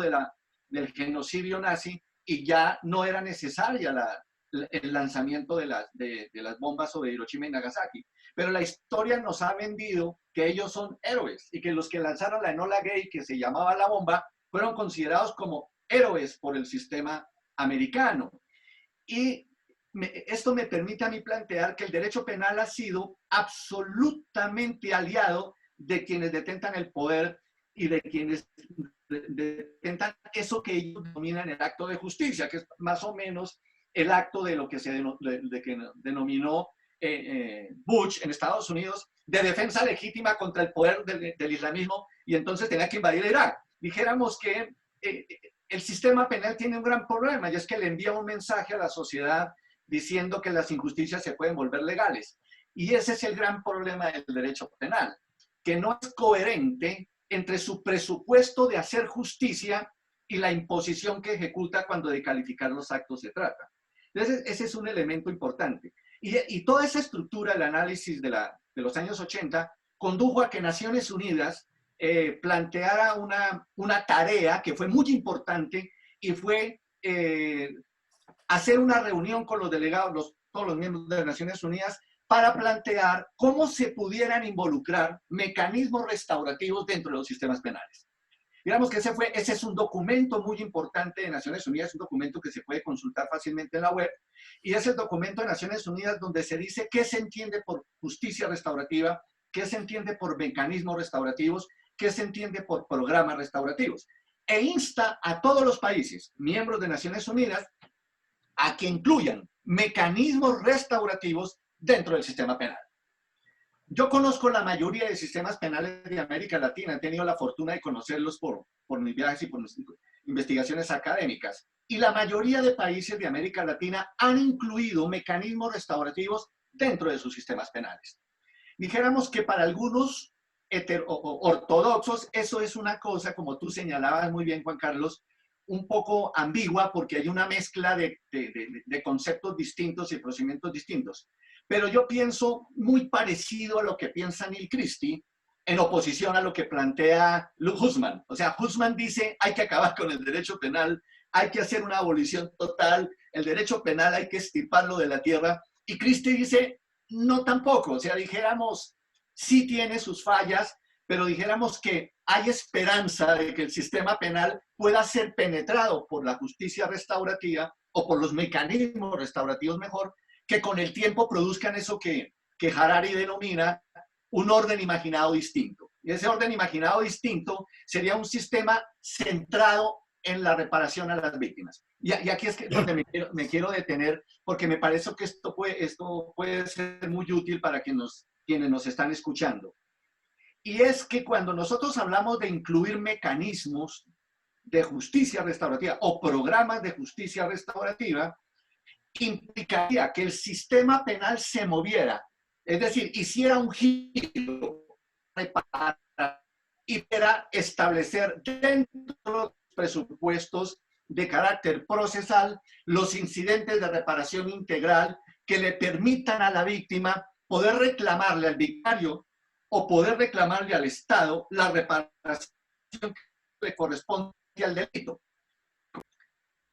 del genocidio nazi y ya no era necesaria el lanzamiento de las bombas sobre Hiroshima y Nagasaki. Pero la historia nos ha vendido que ellos son héroes y que los que lanzaron la Enola Gay, que se llamaba la bomba, fueron considerados como héroes por el sistema americano. Y esto me permite a mí plantear que el derecho penal ha sido absolutamente aliado de quienes detentan el poder y de quienes detentan eso que ellos denominan el acto de justicia, que es más o menos el acto de lo que se denominó Bush en Estados Unidos, de defensa legítima contra el poder del islamismo, y entonces tenía que invadir Irak. Dijéramos que el sistema penal tiene un gran problema, y es que le envía un mensaje a la sociedad diciendo que las injusticias se pueden volver legales. Y ese es el gran problema del derecho penal, que no es coherente entre su presupuesto de hacer justicia y la imposición que ejecuta cuando de calificar los actos se trata. Entonces, ese es un elemento importante. Y toda esa estructura del análisis de los años 80 condujo a que Naciones Unidas planteara una tarea que fue muy importante y fue hacer una reunión con los delegados, todos los miembros de las Naciones Unidas, para plantear cómo se pudieran involucrar mecanismos restaurativos dentro de los sistemas penales. Digamos que ese es un documento muy importante de Naciones Unidas, un documento que se puede consultar fácilmente en la web, y es el documento de Naciones Unidas donde se dice qué se entiende por justicia restaurativa, qué se entiende por mecanismos restaurativos, qué se entiende por programas restaurativos. E insta a todos los países, miembros de Naciones Unidas, a que incluyan mecanismos restaurativos dentro del sistema penal. Yo conozco la mayoría de sistemas penales de América Latina, he tenido la fortuna de conocerlos por mis viajes y por mis investigaciones académicas, y la mayoría de países de América Latina han incluido mecanismos restaurativos dentro de sus sistemas penales. Dijéramos que para algunos ortodoxos eso es una cosa, como tú señalabas muy bien, Juan Carlos, un poco ambigua porque hay una mezcla de conceptos distintos y procedimientos distintos. Pero yo pienso muy parecido a lo que piensa Neil Christie en oposición a lo que plantea Luke Husman. O sea, Husman dice hay que acabar con el derecho penal, hay que hacer una abolición total, el derecho penal hay que extirparlo de la tierra. Y Christie dice no tampoco. O sea, dijéramos, sí tiene sus fallas, pero dijéramos que hay esperanza de que el sistema penal pueda ser penetrado por la justicia restaurativa o por los mecanismos restaurativos mejor, que con el tiempo produzcan eso que Harari denomina un orden imaginado distinto. Y ese orden imaginado distinto sería un sistema centrado en la reparación a las víctimas. Y aquí es donde me quiero detener, porque me parece que esto puede ser muy útil para quienes nos están escuchando. Y es que cuando nosotros hablamos de incluir mecanismos de justicia restaurativa o programas de justicia restaurativa, implicaría que el sistema penal se moviera, es decir, hiciera un giro y para establecer dentro de los presupuestos de carácter procesal los incidentes de reparación integral que le permitan a la víctima poder reclamarle al vicario o poder reclamarle al Estado la reparación que le corresponde al delito.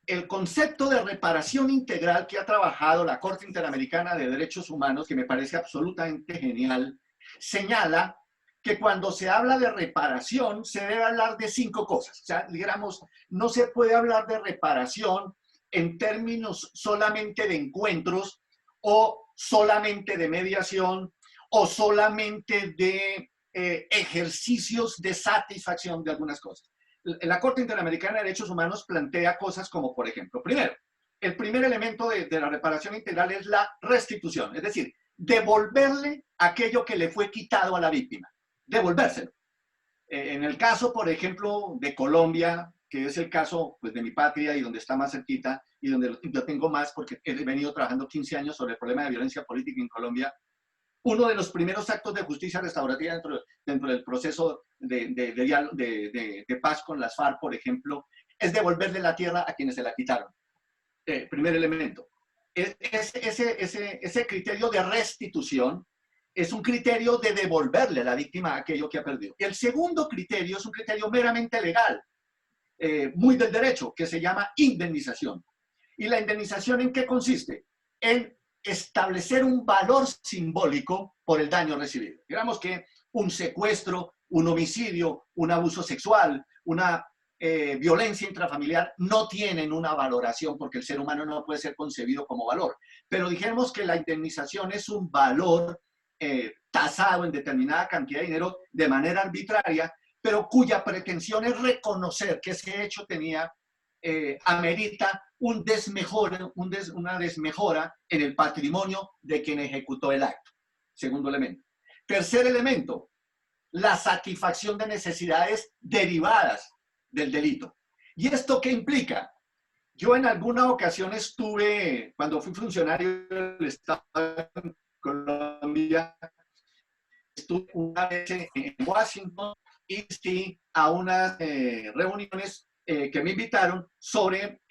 El concepto de reparación integral que ha trabajado la Corte Interamericana de Derechos Humanos, que me parece absolutamente genial, señala que cuando se habla de reparación se debe hablar de 5 cosas. O sea, digamos, no se puede hablar de reparación en términos solamente de encuentros o solamente de mediación o solamente de ejercicios de satisfacción de algunas cosas. La Corte Interamericana de Derechos Humanos plantea cosas como, por ejemplo, primero, el primer elemento de la reparación integral es la restitución, es decir, devolverle aquello que le fue quitado a la víctima, devolvérselo. En el caso, por ejemplo, de Colombia, que es el caso pues, de mi patria y donde está más cerquita y donde yo tengo más porque he venido trabajando 15 años sobre el problema de violencia política en Colombia, uno de los primeros actos de justicia restaurativa dentro del proceso de paz con las FARC, por ejemplo, es devolverle la tierra a quienes se la quitaron. Primer elemento. ese criterio de restitución es un criterio de devolverle a la víctima aquello que ha perdido. El segundo criterio es un criterio meramente legal, muy del derecho, que se llama indemnización. ¿Y la indemnización en qué consiste? En establecer un valor simbólico por el daño recibido. Digamos que un secuestro, un homicidio, un abuso sexual, una violencia intrafamiliar no tienen una valoración porque el ser humano no puede ser concebido como valor. Pero dijéramos que la indemnización es un valor tasado en determinada cantidad de dinero de manera arbitraria, pero cuya pretensión es reconocer que ese hecho tenía, amerita una desmejora en el patrimonio de quien ejecutó el acto. Segundo elemento. Tercer elemento, la satisfacción de necesidades derivadas del delito. ¿Y esto qué implica? Yo en alguna ocasión estuve, cuando fui funcionario del Estado de Colombia, estuve una vez en Washington y sí a unas reuniones que me invitaron sobre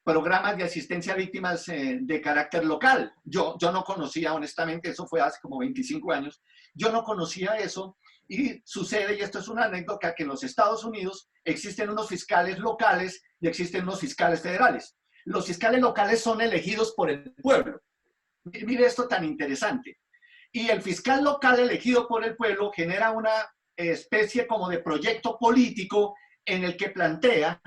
programas de asistencia a víctimas de carácter local. Yo no conocía, honestamente, eso fue hace como 25 años, yo no conocía eso y sucede, y esto es una anécdota, que en los Estados Unidos existen unos fiscales locales y existen unos fiscales federales. Los fiscales locales son elegidos por el pueblo. Mire esto tan interesante. Y el fiscal local elegido por el pueblo genera una especie como de proyecto político en el que plantea,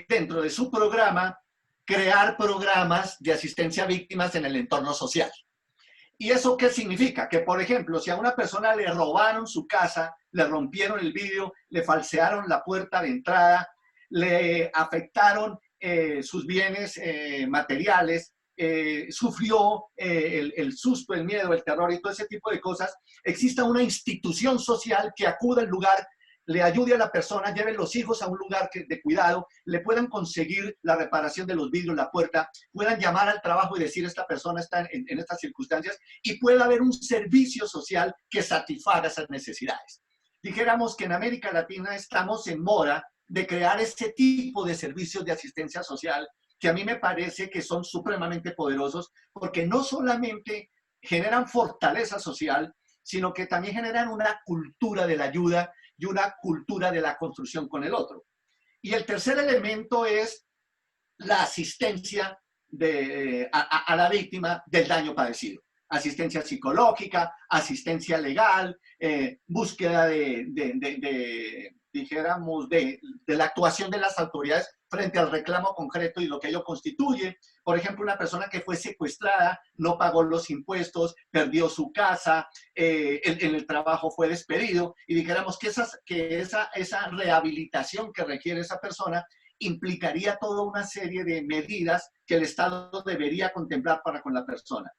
dentro de su programa, crear programas de asistencia a víctimas en el entorno social. ¿Y eso qué significa? Que, por ejemplo, si a una persona le robaron su casa, le rompieron el vidrio, le falsearon la puerta de entrada, le afectaron sus bienes materiales, sufrió el susto, el miedo, el terror y todo ese tipo de cosas, exista una institución social que acuda al lugar, le ayude a la persona, lleve los hijos a un lugar de cuidado, le puedan conseguir la reparación de los vidrios, la puerta, puedan llamar al trabajo y decir esta persona está en estas circunstancias, y pueda haber un servicio social que satisfaga esas necesidades. Dijéramos que en América Latina estamos en mora de crear este tipo de servicios de asistencia social que a mí me parece que son supremamente poderosos porque no solamente generan fortaleza social, sino que también generan una cultura de la ayuda y una cultura de la construcción con el otro. Y el tercer elemento es la asistencia a la víctima del daño padecido. Asistencia psicológica, asistencia legal, búsqueda dijéramos, de la actuación de las autoridades frente al reclamo concreto y lo que ello constituye. Por ejemplo, una persona que fue secuestrada, no pagó los impuestos, perdió su casa, en el trabajo fue despedido, y dijéramos que esa rehabilitación que requiere esa persona implicaría toda una serie de medidas que el Estado debería contemplar para con la persona.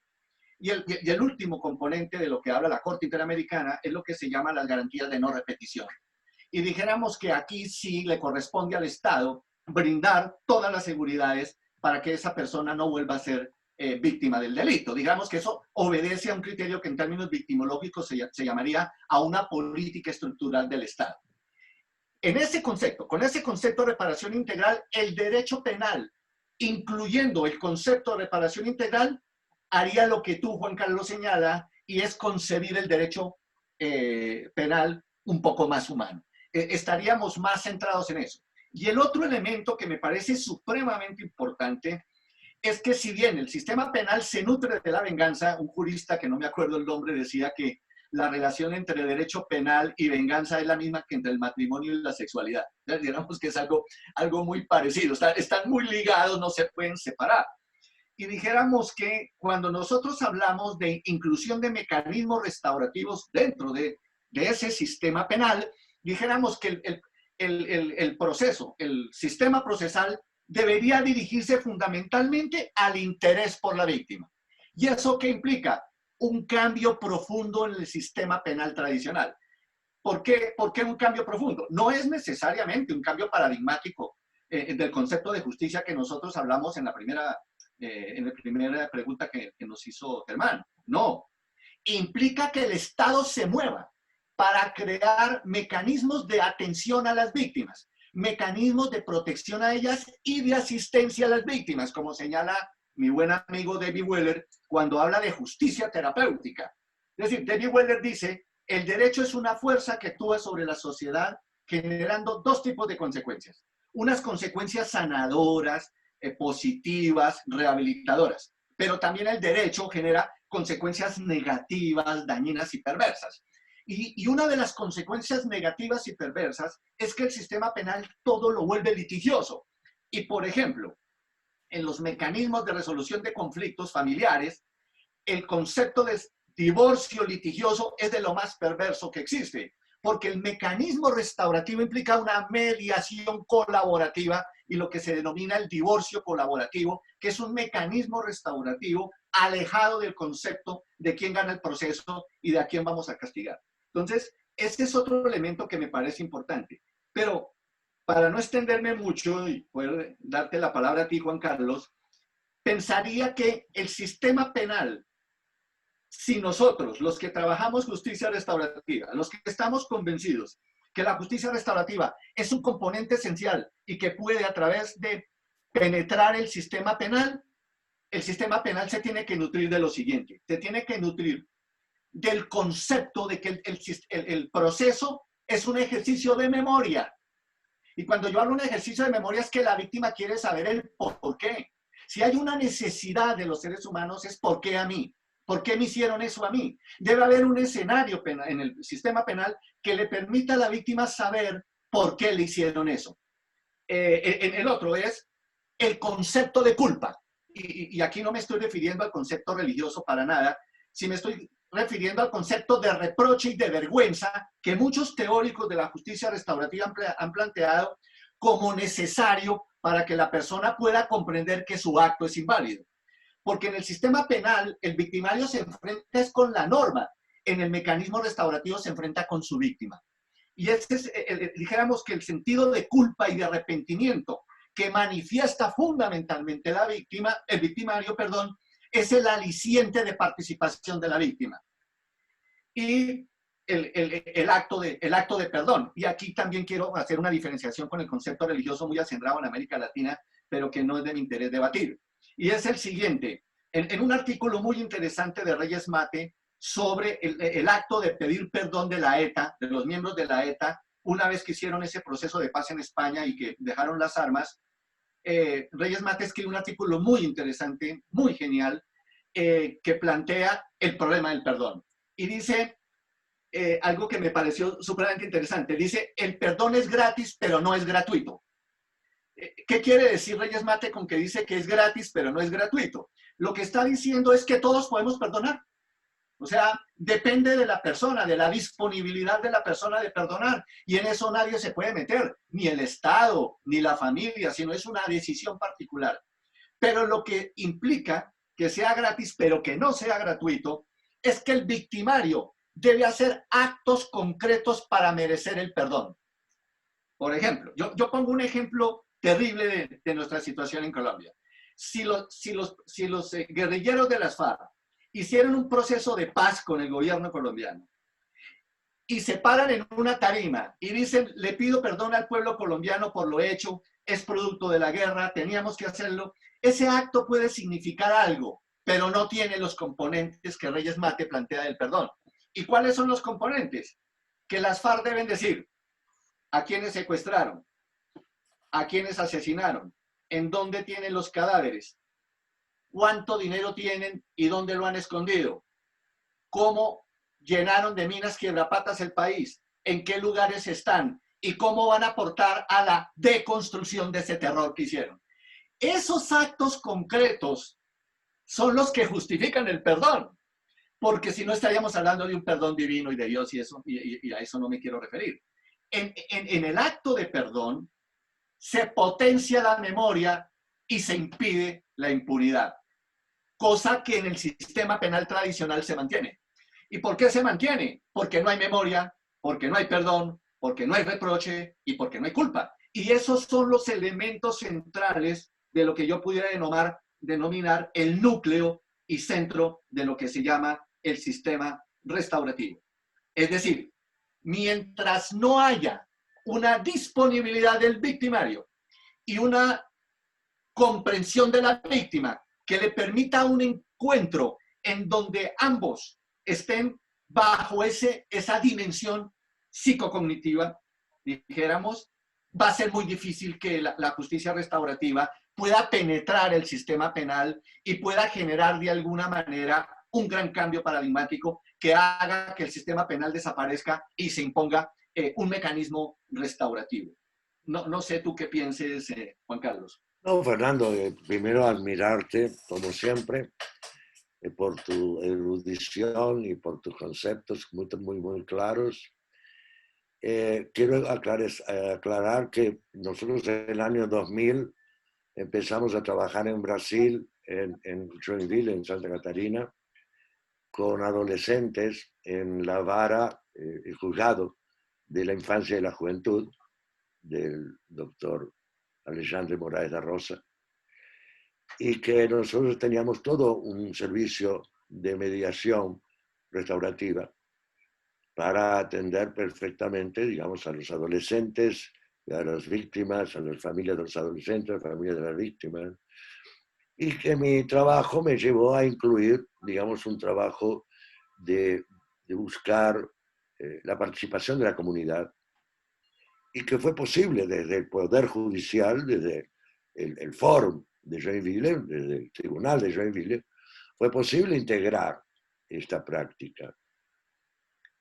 Y el último componente de lo que habla la Corte Interamericana es lo que se llama las garantías de no repetición. Y dijéramos que aquí sí le corresponde al Estado brindar todas las seguridades para que esa persona no vuelva a ser víctima del delito. Digamos que eso obedece a un criterio que en términos victimológicos se llamaría a una política estructural del Estado. En ese concepto, con ese concepto de reparación integral, el derecho penal, incluyendo el concepto de reparación integral, haría lo que tú, Juan Carlos, señala, y es concebir el derecho penal un poco más humano. Estaríamos más centrados en eso. Y el otro elemento que me parece supremamente importante es que si bien el sistema penal se nutre de la venganza, un jurista que no me acuerdo el nombre decía que la relación entre derecho penal y venganza es la misma que entre el matrimonio y la sexualidad. Digamos que es algo muy parecido. Están muy ligados, no se pueden separar. Y dijéramos que cuando nosotros hablamos de inclusión de mecanismos restaurativos dentro de ese sistema penal, dijéramos que el proceso, el sistema procesal debería dirigirse fundamentalmente al interés por la víctima. ¿Y eso qué implica? Un cambio profundo en el sistema penal tradicional. ¿Por qué un cambio profundo? No es necesariamente un cambio paradigmático del concepto de justicia que nosotros hablamos en la primera pregunta que nos hizo Germán. No. Implica que el Estado se mueva para crear mecanismos de atención a las víctimas, mecanismos de protección a ellas y de asistencia a las víctimas, como señala mi buen amigo David Weller cuando habla de justicia terapéutica. Es decir, David Weller dice, el derecho es una fuerza que actúa sobre la sociedad generando dos tipos de consecuencias. Unas consecuencias sanadoras, positivas, rehabilitadoras, pero también el derecho genera consecuencias negativas, dañinas y perversas. Y una de las consecuencias negativas y perversas es que el sistema penal todo lo vuelve litigioso. Y, por ejemplo, en los mecanismos de resolución de conflictos familiares, el concepto de divorcio litigioso es de lo más perverso que existe, porque el mecanismo restaurativo implica una mediación colaborativa y lo que se denomina el divorcio colaborativo, que es un mecanismo restaurativo alejado del concepto de quién gana el proceso y de a quién vamos a castigar. Entonces, este es otro elemento que me parece importante. Pero para no extenderme mucho y poder darte la palabra a ti, Juan Carlos, pensaría que el sistema penal, si nosotros, los que trabajamos justicia restaurativa, los que estamos convencidos que la justicia restaurativa es un componente esencial y que puede a través de penetrar el sistema penal se tiene que nutrir de lo siguiente, se tiene que nutrir del concepto de que el proceso es un ejercicio de memoria. Y cuando yo hablo de un ejercicio de memoria es que la víctima quiere saber el por qué. Si hay una necesidad de los seres humanos es ¿por qué a mí? ¿Por qué me hicieron eso a mí? Debe haber un escenario penal, en el sistema penal que le permita a la víctima saber por qué le hicieron eso. El otro es el concepto de culpa. Y aquí no me estoy refiriendo al concepto religioso para nada, si me estoy refiriendo al concepto de reproche y de vergüenza que muchos teóricos de la justicia restaurativa han planteado como necesario para que la persona pueda comprender que su acto es inválido. Porque en el sistema penal el victimario se enfrenta con la norma, en el mecanismo restaurativo se enfrenta con su víctima. Y este es, dijéramos que el sentido de culpa y de arrepentimiento que manifiesta fundamentalmente la víctima, el victimario, perdón, es el aliciente de participación de la víctima. Y el acto de perdón. Y aquí también quiero hacer una diferenciación con el concepto religioso muy acendrado en América Latina, pero que no es de mi interés debatir. Y es el siguiente. En un artículo muy interesante de Reyes Mate sobre el acto de pedir perdón de la ETA, de los miembros de la ETA, una vez que hicieron ese proceso de paz en España y que dejaron las armas, Reyes Mate escribe un artículo muy interesante, muy genial, que plantea el problema del perdón. Y dice algo que me pareció súper interesante. Dice, el perdón es gratis, pero no es gratuito. ¿Qué quiere decir Reyes Mate con que dice que es gratis, pero no es gratuito? Lo que está diciendo es que todos podemos perdonar. O sea, depende de la persona, de la disponibilidad de la persona de perdonar. Y en eso nadie se puede meter, ni el Estado, ni la familia, sino es una decisión particular. Pero lo que implica que sea gratis, pero que no sea gratuito, es que el victimario debe hacer actos concretos para merecer el perdón. Por ejemplo, yo pongo un ejemplo terrible de nuestra situación en Colombia. Si los guerrilleros de las FARC hicieron un proceso de paz con el gobierno colombiano y se paran en una tarima y dicen, le pido perdón al pueblo colombiano por lo hecho, es producto de la guerra, teníamos que hacerlo, ese acto puede significar algo, pero no tiene los componentes que Reyes Mate plantea del perdón. ¿Y cuáles son los componentes? Que las FARC deben decir a quienes secuestraron, a quienes asesinaron, en dónde tienen los cadáveres, cuánto dinero tienen y dónde lo han escondido, cómo llenaron de minas quiebrapatas el país, en qué lugares están y cómo van a aportar a la deconstrucción de ese terror que hicieron. Esos actos concretos son los que justifican el perdón, porque si no estaríamos hablando de un perdón divino y de Dios y a eso no me quiero referir. En el acto de perdón se potencia la memoria y se impide la impunidad, cosa que en el sistema penal tradicional se mantiene. ¿Y por qué se mantiene? Porque no hay memoria, porque no hay perdón, porque no hay reproche y porque no hay culpa. Y esos son los elementos centrales de lo que yo pudiera denominar el núcleo y centro de lo que se llama el sistema restaurativo. Es decir, mientras no haya una disponibilidad del victimario y una comprensión de la víctima que le permita un encuentro en donde ambos estén bajo esa dimensión psicocognitiva, dijéramos, va a ser muy difícil que la justicia restaurativa pueda penetrar el sistema penal y pueda generar de alguna manera un gran cambio paradigmático que haga que el sistema penal desaparezca y se imponga un mecanismo restaurativo. No sé tú qué pienses, Juan Carlos. No, Fernando, primero admirarte, como siempre, por tu erudición y por tus conceptos muy claros. Quiero aclarar que nosotros en el año 2000 empezamos a trabajar en Brasil, en Joinville, en Santa Catarina, con adolescentes en la vara, el juzgado de la infancia y la juventud del doctor Alexandre Moraes da Rosa, y que nosotros teníamos todo un servicio de mediación restaurativa para atender perfectamente, digamos, a los adolescentes, a las víctimas, a las familias de los adolescentes, a las familias de las víctimas, y que mi trabajo me llevó a incluir, digamos, un trabajo de buscar la participación de la comunidad, y que fue posible desde el Poder Judicial, desde el Fórum de Joinville, desde el Tribunal de Joinville, fue posible integrar esta práctica.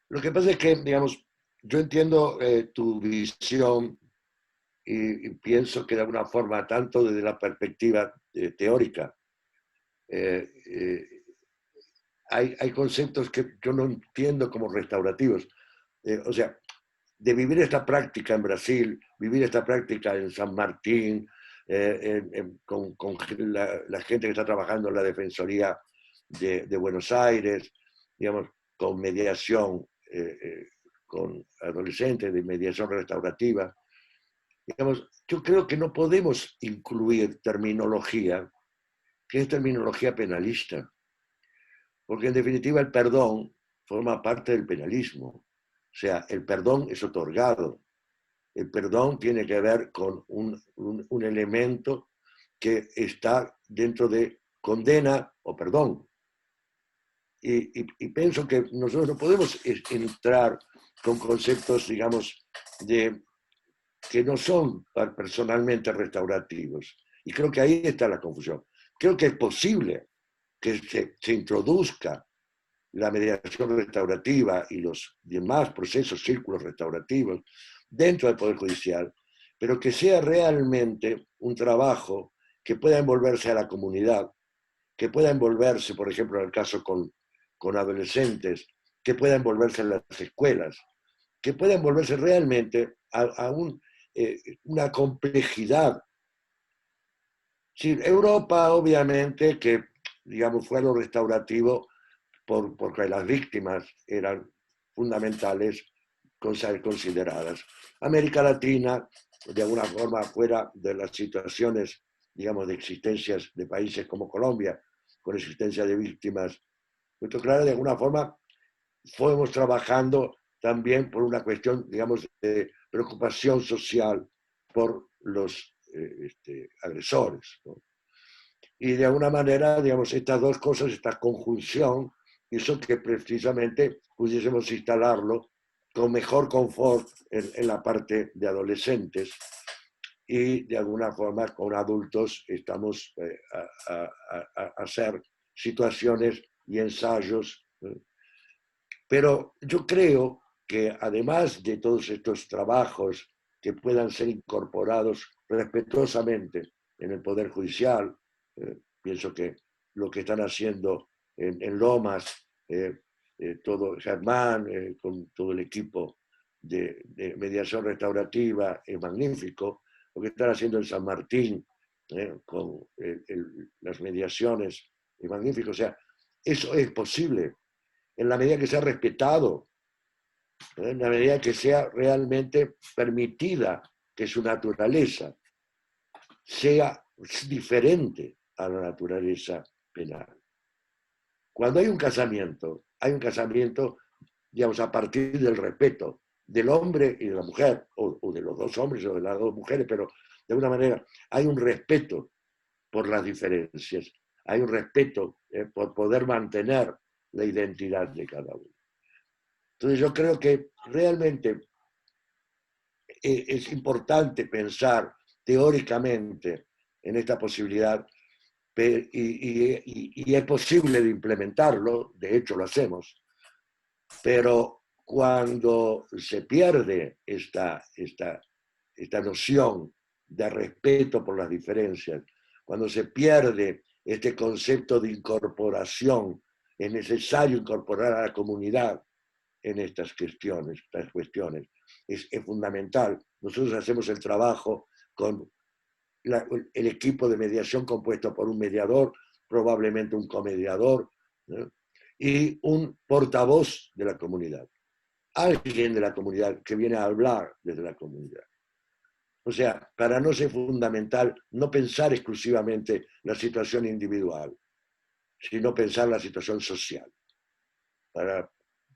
Lo que pasa es que, digamos, yo entiendo tu visión y pienso que de alguna forma, tanto desde la perspectiva teórica, hay conceptos que yo no entiendo como restaurativos. O sea, de vivir esta práctica en Brasil, vivir esta práctica en San Martín, con la gente que está trabajando en la Defensoría de Buenos Aires, digamos, con mediación, con adolescentes, de mediación restaurativa. Digamos, yo creo que no podemos incluir terminología que es terminología penalista, porque en definitiva el perdón forma parte del penalismo. O sea, el perdón es otorgado. El perdón tiene que ver con un elemento que está dentro de condena o perdón. Y pienso que nosotros no podemos entrar con conceptos, digamos, que no son personalmente restaurativos. Y creo que ahí está la confusión. Creo que es posible que se introduzca la mediación restaurativa y los demás procesos, círculos restaurativos dentro del Poder Judicial, pero que sea realmente un trabajo que pueda envolverse a la comunidad, que pueda envolverse, por ejemplo, en el caso con adolescentes, que pueda envolverse en las escuelas, que pueda envolverse realmente a una complejidad. Sí, Europa, obviamente, que digamos fue lo restaurativo porque las víctimas eran fundamentales ser consideradas. América Latina, de alguna forma, fuera de las situaciones, digamos, de existencias de países como Colombia, con existencia de víctimas, muy claro, de alguna forma, fuimos trabajando también por una cuestión, digamos, de preocupación social por los agresores, ¿no? Y de alguna manera, digamos, estas dos cosas, esta conjunción, hizo que precisamente pudiésemos instalarlo con mejor confort en la parte de adolescentes, y de alguna forma con adultos estamos a hacer situaciones y ensayos. Pero yo creo que además de todos estos trabajos que puedan ser incorporados respetuosamente en el Poder Judicial, pienso que lo que están haciendo en Lomas, todo Germán, con todo el equipo de mediación restaurativa, es magnífico. Lo que están haciendo en San Martín, con las mediaciones, es magnífico. O sea, eso es posible en la medida que sea respetado, en la medida que sea realmente permitida que su naturaleza sea diferente a la naturaleza penal. Cuando hay un casamiento, digamos, a partir del respeto del hombre y de la mujer, o de los dos hombres o de las dos mujeres, pero de alguna manera hay un respeto por las diferencias. hay un respeto por poder mantener la identidad de cada uno. Entonces yo creo que realmente es importante pensar teóricamente en esta posibilidad y es posible de implementarlo, de hecho lo hacemos, pero cuando se pierde esta noción de respeto por las diferencias, cuando se pierde este concepto de incorporación, es necesario incorporar a la comunidad en estas cuestiones. Es fundamental. Nosotros hacemos el trabajo con el equipo de mediación compuesto por un mediador, probablemente un comediador, ¿no? Y un portavoz de la comunidad. Alguien de la comunidad que viene a hablar desde la comunidad. O sea, para no ser fundamental no pensar exclusivamente la situación individual, sino pensar la situación social.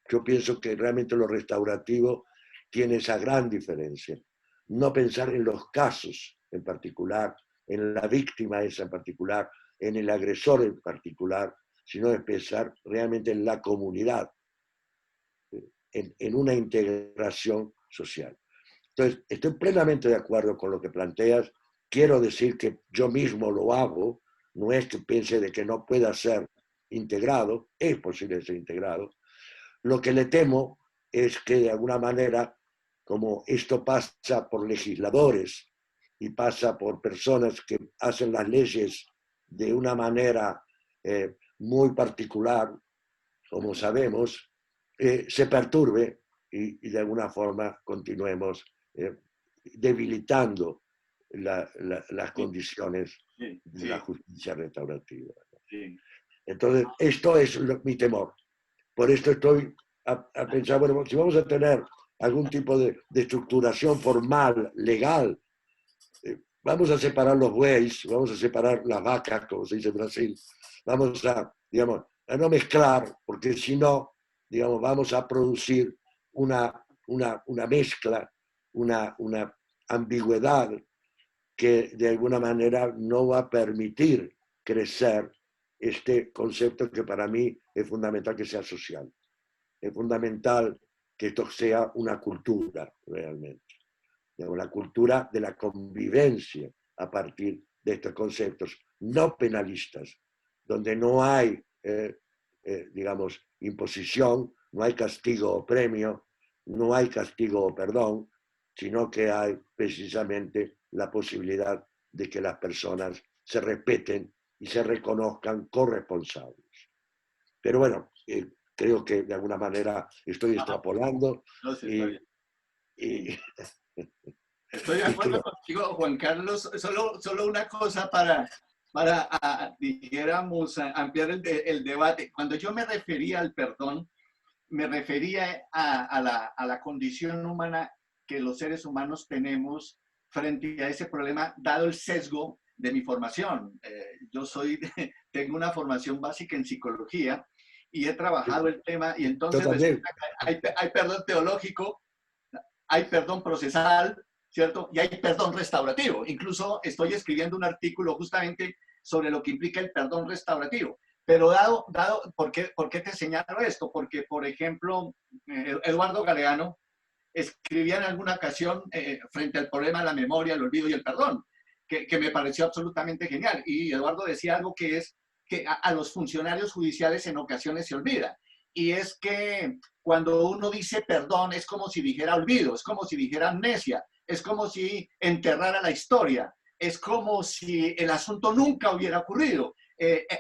Yo pienso que realmente lo restaurativo tiene esa gran diferencia. No pensar en los casos en particular, en la víctima esa en particular, en el agresor en particular, sino de pensar realmente en la comunidad, en una integración social. Entonces, estoy plenamente de acuerdo con lo que planteas. Quiero decir que yo mismo lo hago, no es que piense de que no pueda ser integrado, es posible ser integrado. Lo que le temo es que de alguna manera, como esto pasa por legisladores y pasa por personas que hacen las leyes de una manera muy particular, como sabemos, se perturbe y de alguna forma continuemos debilitando las condiciones de la justicia restaurativa. Entonces, esto es mi temor. Por esto estoy a pensar, bueno, si vamos a tener algún tipo de estructuración formal, legal, vamos a separar los bueyes, vamos a separar las vacas, como se dice en Brasil, vamos a, digamos, a no mezclar, porque si no, digamos, vamos a producir una mezcla, una ambigüedad que de alguna manera no va a permitir crecer este concepto que para mí es fundamental que sea social. Es fundamental que esto sea una cultura realmente. La cultura de la convivencia a partir de estos conceptos no penalistas, donde no hay, digamos, imposición, no hay castigo o premio, no hay castigo o perdón, sino que hay precisamente la posibilidad de que las personas se respeten y se reconozcan corresponsables. Pero bueno, creo que de alguna manera estoy extrapolando. No sé, estoy de acuerdo contigo, Juan Carlos. Solo una cosa para dijéramos, ampliar el debate. Cuando yo me refería al perdón, me refería a la condición humana que los seres humanos tenemos frente a ese problema, dado el sesgo de mi formación. Yo tengo una formación básica en psicología y he trabajado el tema, y entonces hay perdón teológico, hay perdón procesal, ¿cierto? Y hay perdón restaurativo. Incluso estoy escribiendo un artículo justamente sobre lo que implica el perdón restaurativo. Pero ¿por qué te señalo esto? Porque, por ejemplo, Eduardo Galeano escribía en alguna ocasión frente al problema de la memoria, el olvido y el perdón, que me pareció absolutamente genial. Y Eduardo decía algo que es que a los funcionarios judiciales en ocasiones se olvida. Y es que cuando uno dice perdón es como si dijera olvido, es como si dijera amnesia, es como si enterrara la historia, es como si el asunto nunca hubiera ocurrido.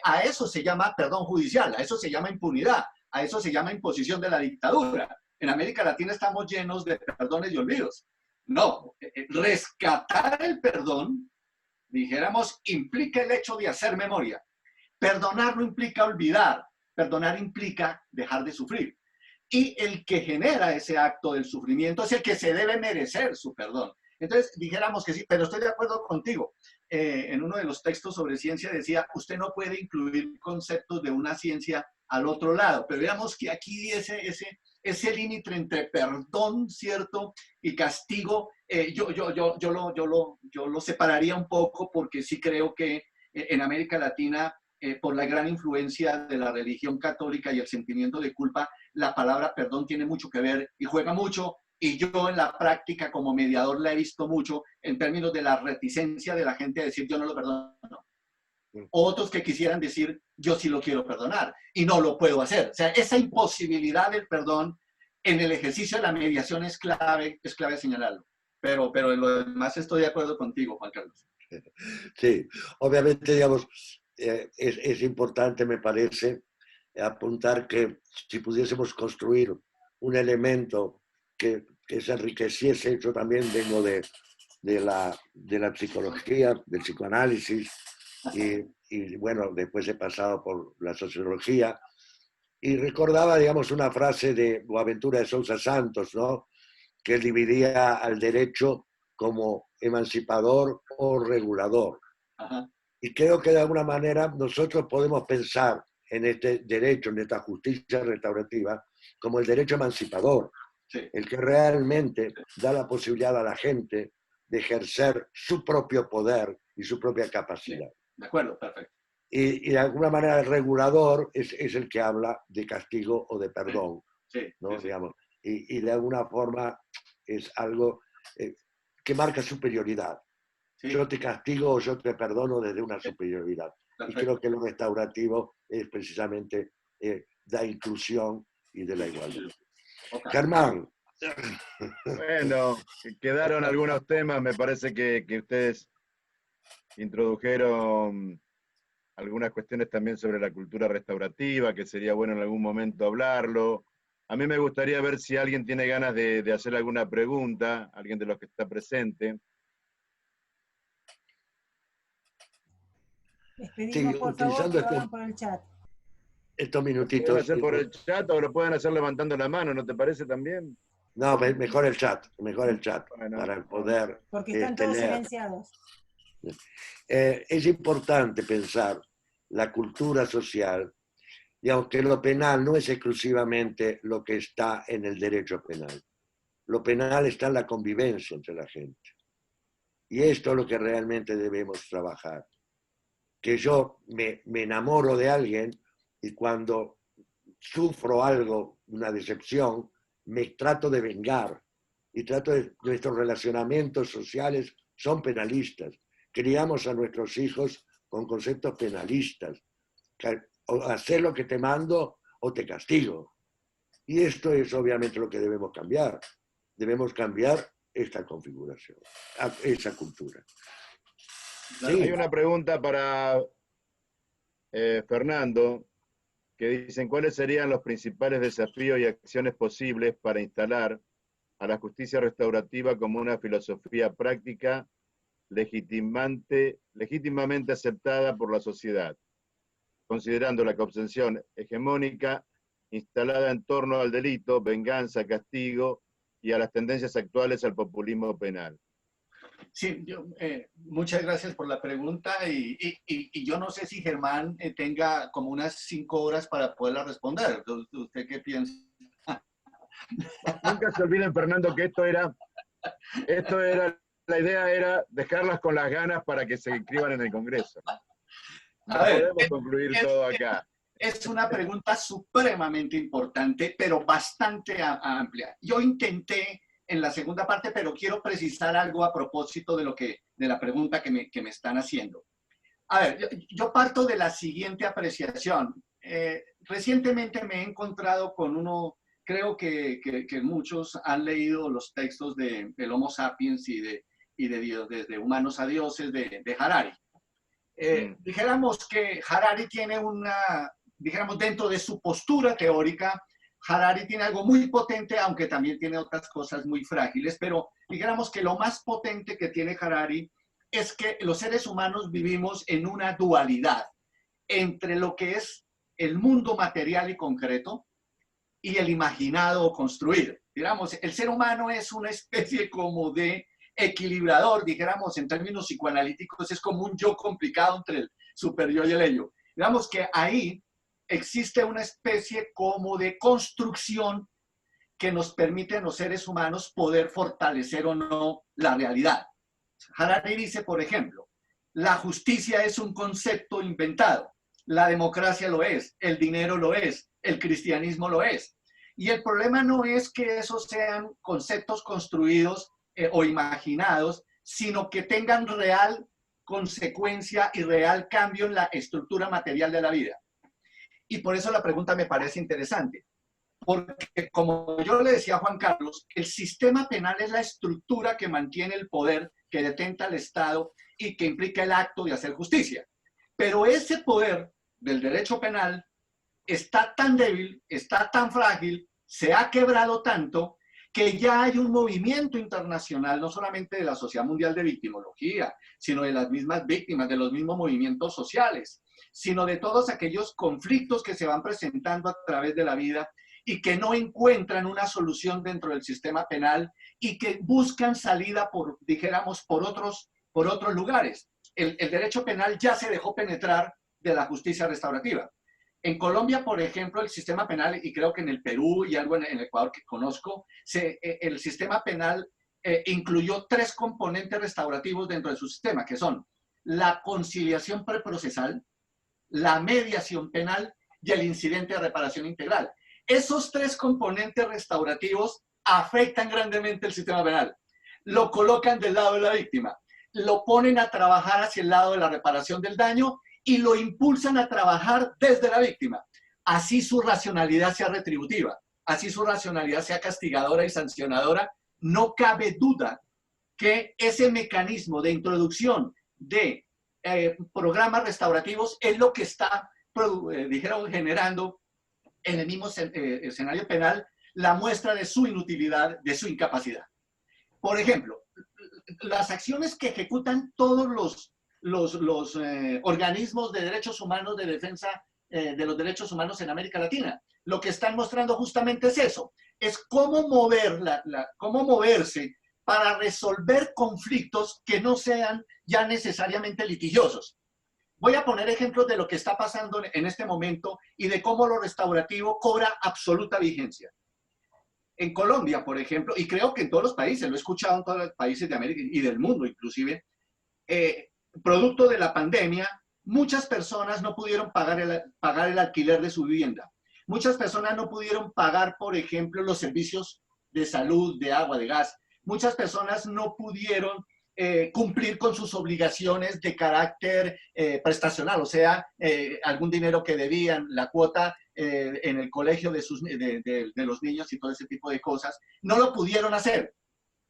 A eso se llama perdón judicial, a eso se llama impunidad, a eso se llama imposición de la dictadura. En América Latina estamos llenos de perdones y olvidos. No, rescatar el perdón, dijéramos, implica el hecho de hacer memoria. Perdonar no implica olvidar, perdonar implica dejar de sufrir. Y el que genera ese acto del sufrimiento es el que se debe merecer su perdón. Entonces, dijéramos que sí, pero estoy de acuerdo contigo. En uno de los textos sobre ciencia decía, usted no puede incluir conceptos de una ciencia al otro lado, pero veamos que aquí ese límite entre perdón, ¿cierto?, y castigo, yo lo separaría un poco porque sí creo que en América Latina por la gran influencia de la religión católica y el sentimiento de culpa, la palabra perdón tiene mucho que ver y juega mucho. Y yo en la práctica como mediador la he visto mucho en términos de la reticencia de la gente a decir yo no lo perdono. Otros que quisieran decir yo sí lo quiero perdonar y no lo puedo hacer. O sea, esa imposibilidad del perdón en el ejercicio de la mediación es clave señalarlo. Pero en lo demás estoy de acuerdo contigo, Juan Carlos. Sí, obviamente, digamos, es importante, me parece, apuntar que si pudiésemos construir un elemento que se enriqueciese, yo también vengo de la psicología, del psicoanálisis, y bueno, después he pasado por la sociología, y recordaba, digamos, una frase de Boaventura de Sousa Santos, ¿no?, que él dividía al derecho como emancipador o regulador. Ajá. Y creo que de alguna manera nosotros podemos pensar en este derecho, en esta justicia restaurativa, como el derecho emancipador, Sí. el que realmente da la posibilidad a la gente de ejercer su propio poder y su propia capacidad. Sí. De acuerdo, perfecto. Y de alguna manera el regulador es el que habla de castigo o de perdón, sí, ¿no? sí. Digamos, y de alguna forma es algo que marca superioridad. Sí. Yo te castigo o yo te perdono desde una superioridad. Perfecto. Y creo que lo restaurativo es precisamente la inclusión y de la igualdad. Okay. Germán. Bueno, quedaron algunos temas, me parece que ustedes introdujeron algunas cuestiones también sobre la cultura restaurativa, que sería bueno en algún momento hablarlo. A mí me gustaría ver si alguien tiene ganas de hacer alguna pregunta, alguien de los que está presente. Les pedimos, por favor, que lo hagan por el chat. Estos ¿Lo pueden minutitos. hacer por el chat o lo pueden hacer levantando la mano? ¿No te parece también? No, mejor el chat, Bueno, para el poder porque están todos leer. silenciados. Es importante pensar la cultura social, y aunque lo penal no es exclusivamente lo que está en el derecho penal, lo penal está en la convivencia entre la gente. Y esto es lo que realmente debemos trabajar. Que yo me enamoro de alguien y cuando sufro algo, una decepción, me trato de vengar. Y nuestros relacionamientos sociales son penalistas. Criamos a nuestros hijos con conceptos penalistas. O hacer lo que te mando o te castigo. Y esto es obviamente lo que debemos cambiar. Debemos cambiar esta configuración, esa cultura. Sí. Hay una pregunta para Fernando, que dicen, ¿cuáles serían los principales desafíos y acciones posibles para instalar a la justicia restaurativa como una filosofía práctica legítimamente aceptada por la sociedad, considerando la concepción hegemónica instalada en torno al delito, venganza, castigo y a las tendencias actuales al populismo penal? Sí, muchas gracias por la pregunta y yo no sé si Germán tenga como unas 5 horas para poderla responder. ¿Usted qué piensa? Nunca se olviden, Fernando, que la idea era dejarlas con las ganas para que se inscriban en el Congreso. No podemos concluir todo acá. Es una pregunta supremamente importante, pero bastante amplia. Yo intenté en la segunda parte, pero quiero precisar algo a propósito de la pregunta que me están haciendo. A ver, yo parto de la siguiente apreciación. Recientemente me he encontrado con creo que muchos han leído los textos del Homo sapiens y de Dios, desde humanos a dioses, de Harari. Dijéramos que Harari tiene dijéramos, dentro de su postura teórica, Harari tiene algo muy potente, aunque también tiene otras cosas muy frágiles, pero dijéramos que lo más potente que tiene Harari es que los seres humanos vivimos en una dualidad entre lo que es el mundo material y concreto y el imaginado o construido. Digamos, el ser humano es una especie como de equilibrador, dijéramos en términos psicoanalíticos, es como un yo complicado entre el superior y el ello. Digamos que ahí existe una especie como de construcción que nos permite a los seres humanos poder fortalecer o no la realidad. Harari dice, por ejemplo, la justicia es un concepto inventado. la democracia lo es, el dinero lo es, el cristianismo lo es. Y el problema no es que esos sean conceptos construidos o imaginados, sino que tengan real consecuencia y real cambio en la estructura material de la vida. Y por eso la pregunta me parece interesante. Porque como yo le decía a Juan Carlos, el sistema penal es la estructura que mantiene el poder que detenta el Estado y que implica el acto de hacer justicia. Pero ese poder del derecho penal está tan débil, está tan frágil, se ha quebrado tanto que ya hay un movimiento internacional, no solamente de la Sociedad Mundial de Victimología, sino de las mismas víctimas, de los mismos movimientos sociales, sino de todos aquellos conflictos que se van presentando a través de la vida y que no encuentran una solución dentro del sistema penal y que buscan salida por, dijéramos, por otros lugares. El derecho penal ya se dejó penetrar de la justicia restaurativa. En Colombia, por ejemplo, el sistema penal, y creo que en el Perú y algo en el Ecuador que conozco, el sistema penal incluyó 3 componentes restaurativos dentro de su sistema, que son la conciliación preprocesal, la mediación penal y el incidente de reparación integral. Esos 3 componentes restaurativos afectan grandemente el sistema penal. Lo colocan del lado de la víctima, lo ponen a trabajar hacia el lado de la reparación del daño y lo impulsan a trabajar desde la víctima. Así su racionalidad sea retributiva, así su racionalidad sea castigadora y sancionadora, no cabe duda que ese mecanismo de introducción de programas restaurativos es lo que está, dijeron, generando en el mismo escenario penal la muestra de su inutilidad, de su incapacidad. Por ejemplo, las acciones que ejecutan todos los organismos de derechos humanos, de defensa de los derechos humanos en América Latina, lo que están mostrando justamente es eso, es cómo moverse para resolver conflictos que no sean ya necesariamente litigiosos. Voy a poner ejemplos de lo que está pasando en este momento y de cómo lo restaurativo cobra absoluta vigencia. En Colombia, por ejemplo, y creo que en todos los países, lo he escuchado en todos los países de América y del mundo inclusive, producto de la pandemia, muchas personas no pudieron pagar el alquiler de su vivienda. Muchas personas no pudieron pagar, por ejemplo, los servicios de salud, de agua, de gas. Muchas personas no pudieron cumplir con sus obligaciones de carácter prestacional, o sea, algún dinero que debían, la cuota en el colegio de los niños y todo ese tipo de cosas. No lo pudieron hacer.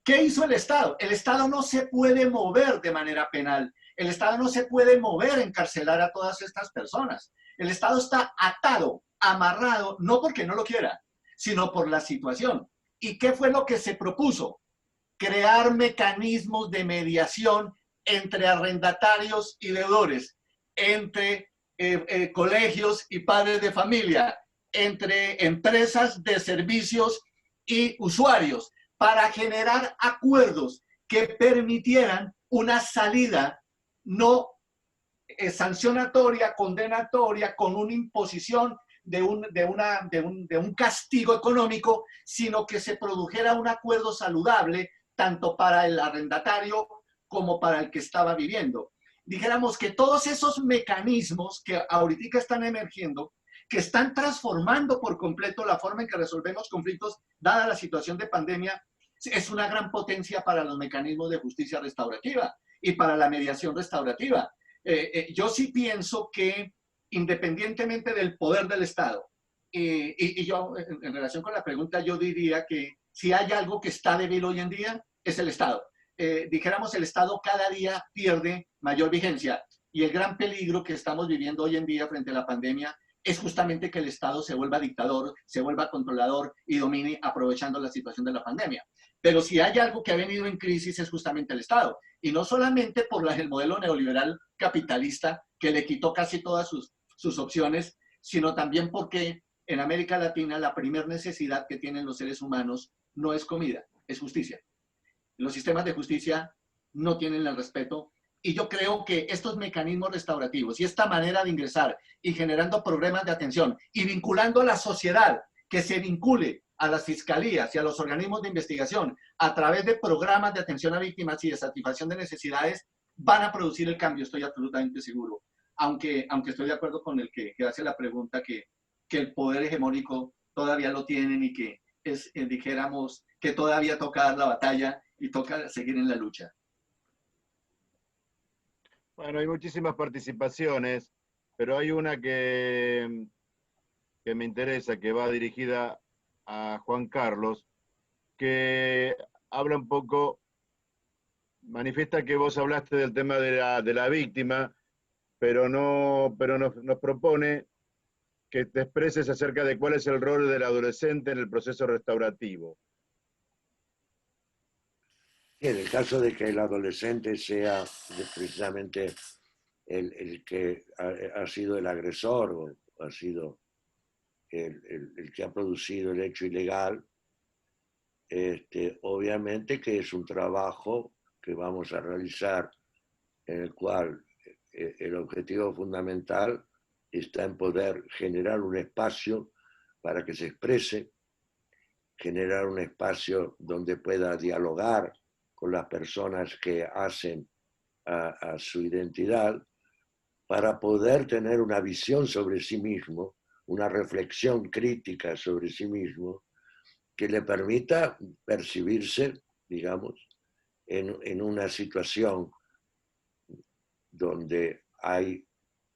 ¿Qué hizo el Estado? El Estado no se puede mover de manera penal. El Estado no se puede mover a encarcelar a todas estas personas. El Estado está atado, amarrado, no porque no lo quiera, sino por la situación. ¿Y qué fue lo que se propuso? Crear mecanismos de mediación entre arrendatarios y deudores, entre colegios y padres de familia, entre empresas de servicios y usuarios, para generar acuerdos que permitieran una salida no sancionatoria, condenatoria, con una imposición de un castigo económico, sino que se produjera un acuerdo saludable tanto para el arrendatario como para el que estaba viviendo. Dijéramos que todos esos mecanismos que ahorita están emergiendo, que están transformando por completo la forma en que resolvemos conflictos, dada la situación de pandemia, es una gran potencia para los mecanismos de justicia restaurativa y para la mediación restaurativa. Yo sí pienso que, independientemente del poder del Estado, y yo, en relación con la pregunta, yo diría que si hay algo que está débil hoy en día, es el Estado. Dijéramos, el Estado cada día pierde mayor vigencia, y el gran peligro que estamos viviendo hoy en día frente a la pandemia es justamente que el Estado se vuelva dictador, se vuelva controlador y domine aprovechando la situación de la pandemia. Pero si hay algo que ha venido en crisis es justamente el Estado. Y no solamente por el modelo neoliberal capitalista que le quitó casi todas sus opciones, sino también porque en América Latina la primera necesidad que tienen los seres humanos no es comida, es justicia. Los sistemas de justicia no tienen el respeto. Y yo creo que estos mecanismos restaurativos y esta manera de ingresar y generando programas de atención y vinculando a la sociedad, que se vincule a las fiscalías y a los organismos de investigación a través de programas de atención a víctimas y de satisfacción de necesidades, van a producir el cambio, estoy absolutamente seguro. aunque estoy de acuerdo con el que hace la pregunta que el poder hegemónico todavía lo tienen y que es, dijéramos, que todavía toca dar la batalla y toca seguir en la lucha. Bueno, hay muchísimas participaciones, pero hay una que me interesa, que va dirigida a Juan Carlos, que habla un poco, manifiesta que vos hablaste del tema de la víctima, pero nos propone que te expreses acerca de cuál es el rol del adolescente en el proceso restaurativo. En el caso de que el adolescente sea precisamente el que ha sido el agresor o ha sido el que ha producido el hecho ilegal, obviamente que es un trabajo que vamos a realizar en el cual el objetivo fundamental está en poder generar un espacio para que se exprese, generar un espacio donde pueda dialogar con las personas que hacen a su identidad, para poder tener una visión sobre sí mismo, una reflexión crítica sobre sí mismo, que le permita percibirse, digamos, en una situación donde hay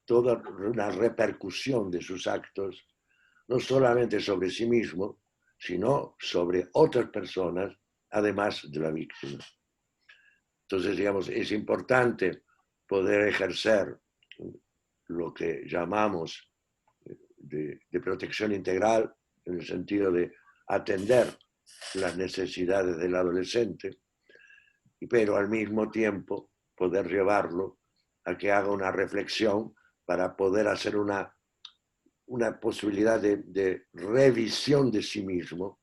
toda una repercusión de sus actos, no solamente sobre sí mismo, sino sobre otras personas, además de la víctima. Entonces, digamos, es importante poder ejercer lo que llamamos de protección integral, en el sentido de atender las necesidades del adolescente, pero al mismo tiempo poder llevarlo a que haga una reflexión para poder hacer una posibilidad de revisión de sí mismo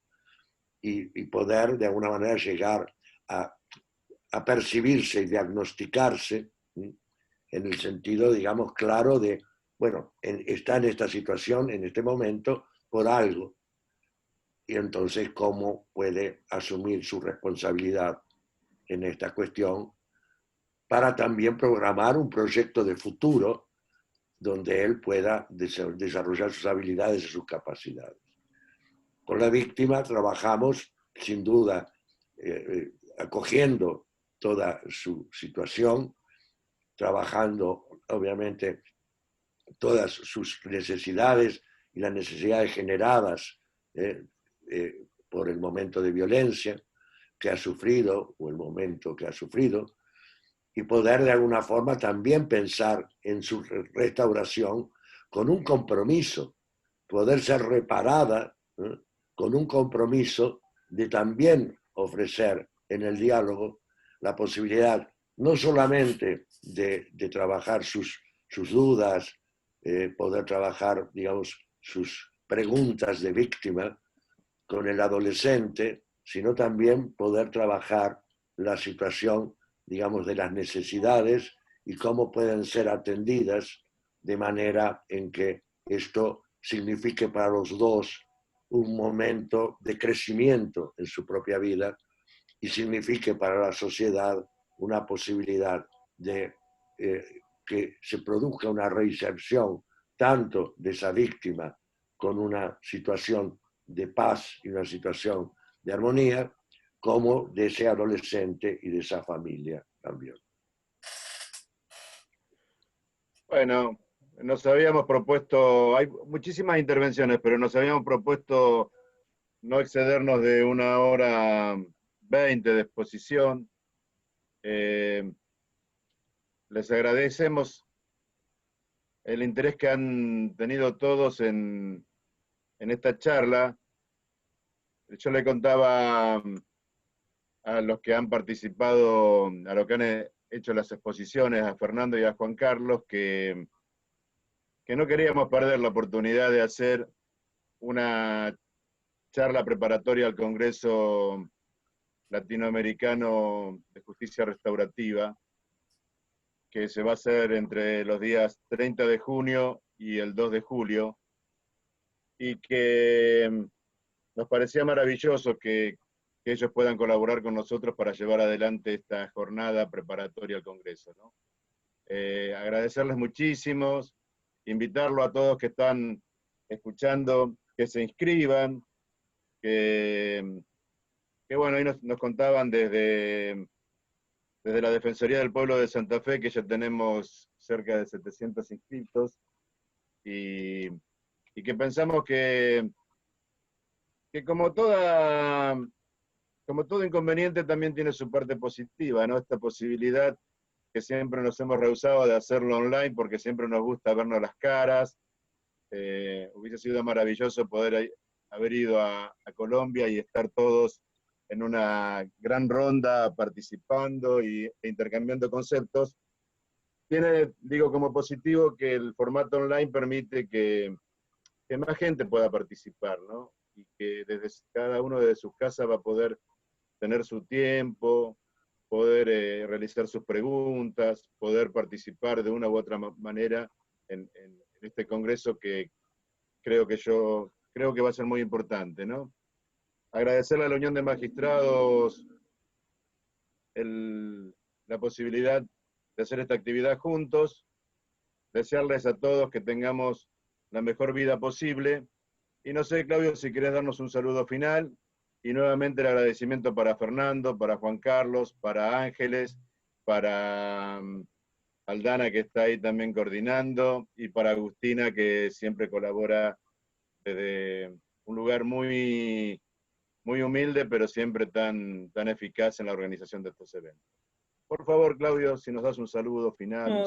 y poder de alguna manera llegar a percibirse y diagnosticarse en el sentido, digamos, claro de, bueno, está en esta situación, en este momento, por algo. Y entonces, ¿cómo puede asumir su responsabilidad en esta cuestión para también programar un proyecto de futuro donde él pueda desarrollar sus habilidades y sus capacidades? Con la víctima trabajamos, sin duda, acogiendo toda su situación, trabajando, obviamente, todas sus necesidades y las necesidades generadas por el momento de violencia que ha sufrido o el momento que ha sufrido, y poder de alguna forma también pensar en su restauración con un compromiso, poder ser reparada con un compromiso de también ofrecer en el diálogo la posibilidad no solamente de trabajar sus dudas, poder trabajar, digamos, sus preguntas de víctima con el adolescente, sino también poder trabajar la situación, digamos, de las necesidades y cómo pueden ser atendidas de manera en que esto signifique para los dos un momento de crecimiento en su propia vida y signifique para la sociedad una posibilidad de que se produzca una reinserción tanto de esa víctima con una situación de paz y una situación de armonía, como de ese adolescente y de esa familia también. Bueno, nos habíamos propuesto, hay muchísimas intervenciones, pero nos habíamos propuesto no excedernos de 1:20 de exposición. Les agradecemos el interés que han tenido todos en esta charla. Yo le contaba a los que han participado, a los que han hecho las exposiciones, a Fernando y a Juan Carlos, que no queríamos perder la oportunidad de hacer una charla preparatoria al Congreso Latinoamericano de Justicia Restaurativa, que se va a hacer entre los días 30 de junio y el 2 de julio, y que nos parecía maravilloso que ellos puedan colaborar con nosotros para llevar adelante esta jornada preparatoria al Congreso, ¿no? Agradecerles muchísimo, invitarlo a todos que están escuchando, que se inscriban, que bueno, ahí nos contaban desde la Defensoría del Pueblo de Santa Fe que ya tenemos cerca de 700 inscritos, y que pensamos que como todo inconveniente también tiene su parte positiva, ¿no? Esta posibilidad que siempre nos hemos rehusado de hacerlo online porque siempre nos gusta vernos las caras. Hubiese sido maravilloso poder haber ido a Colombia y estar todos en una gran ronda participando e intercambiando conceptos. Tiene, digo, como positivo que el formato online permite que más gente pueda participar, ¿no? Y que desde cada uno de sus casas va a poder tener su tiempo, poder realizar sus preguntas, poder participar de una u otra manera en este congreso que creo que va a ser muy importante, ¿no? Agradecerle a la Unión de Magistrados la posibilidad de hacer esta actividad juntos, desearles a todos que tengamos la mejor vida posible, y no sé, Claudio, si querés darnos un saludo final, y nuevamente el agradecimiento para Fernando, para Juan Carlos, para Ángeles, para Aldana, que está ahí también coordinando, y para Agustina, que siempre colabora desde un lugar muy, muy humilde, pero siempre tan eficaz en la organización de estos eventos. Por favor, Claudio, si nos das un saludo final. No,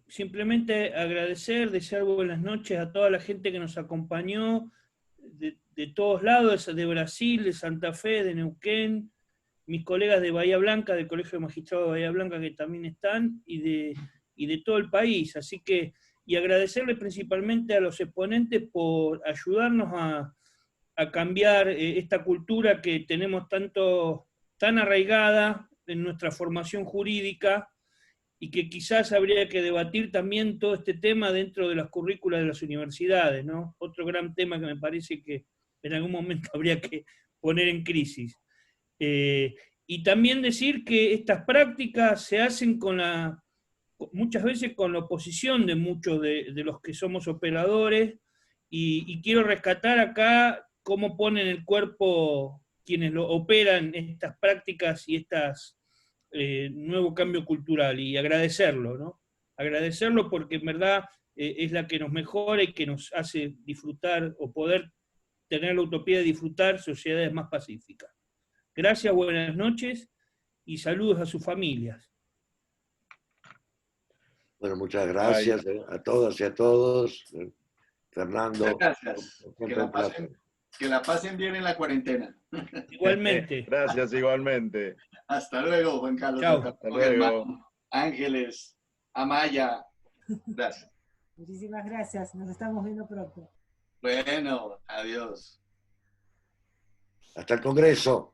simplemente agradecer, desear buenas noches a toda la gente que nos acompañó de todos lados, de Brasil, de Santa Fe, de Neuquén, mis colegas de Bahía Blanca, del Colegio de Magistrados de Bahía Blanca que también están, y de todo el país. Así que, y agradecerle principalmente a los exponentes por ayudarnos a cambiar esta cultura que tenemos tan arraigada en nuestra formación jurídica, y que quizás habría que debatir también todo este tema dentro de las currículas de las universidades, ¿no? Otro gran tema que me parece que en algún momento habría que poner en crisis. Y también decir que estas prácticas se hacen muchas veces con la oposición de muchos de los que somos operadores, y quiero rescatar acá cómo ponen el cuerpo quienes lo operan estas prácticas y nuevo cambio cultural, y agradecerlo, ¿no? Agradecerlo porque en verdad es la que nos mejora y que nos hace disfrutar o poder tener la utopía de disfrutar sociedades más pacíficas. Gracias, buenas noches y saludos a sus familias. Bueno, muchas gracias a todas y a todos. Fernando. Muchas gracias. Que la pasen bien en la cuarentena. Igualmente. Gracias, igualmente. Hasta luego, Juan Carlos. Chao. Hasta luego. Ángeles, Amaya. Gracias. Muchísimas gracias. Nos estamos viendo pronto. Bueno, adiós. Hasta el Congreso.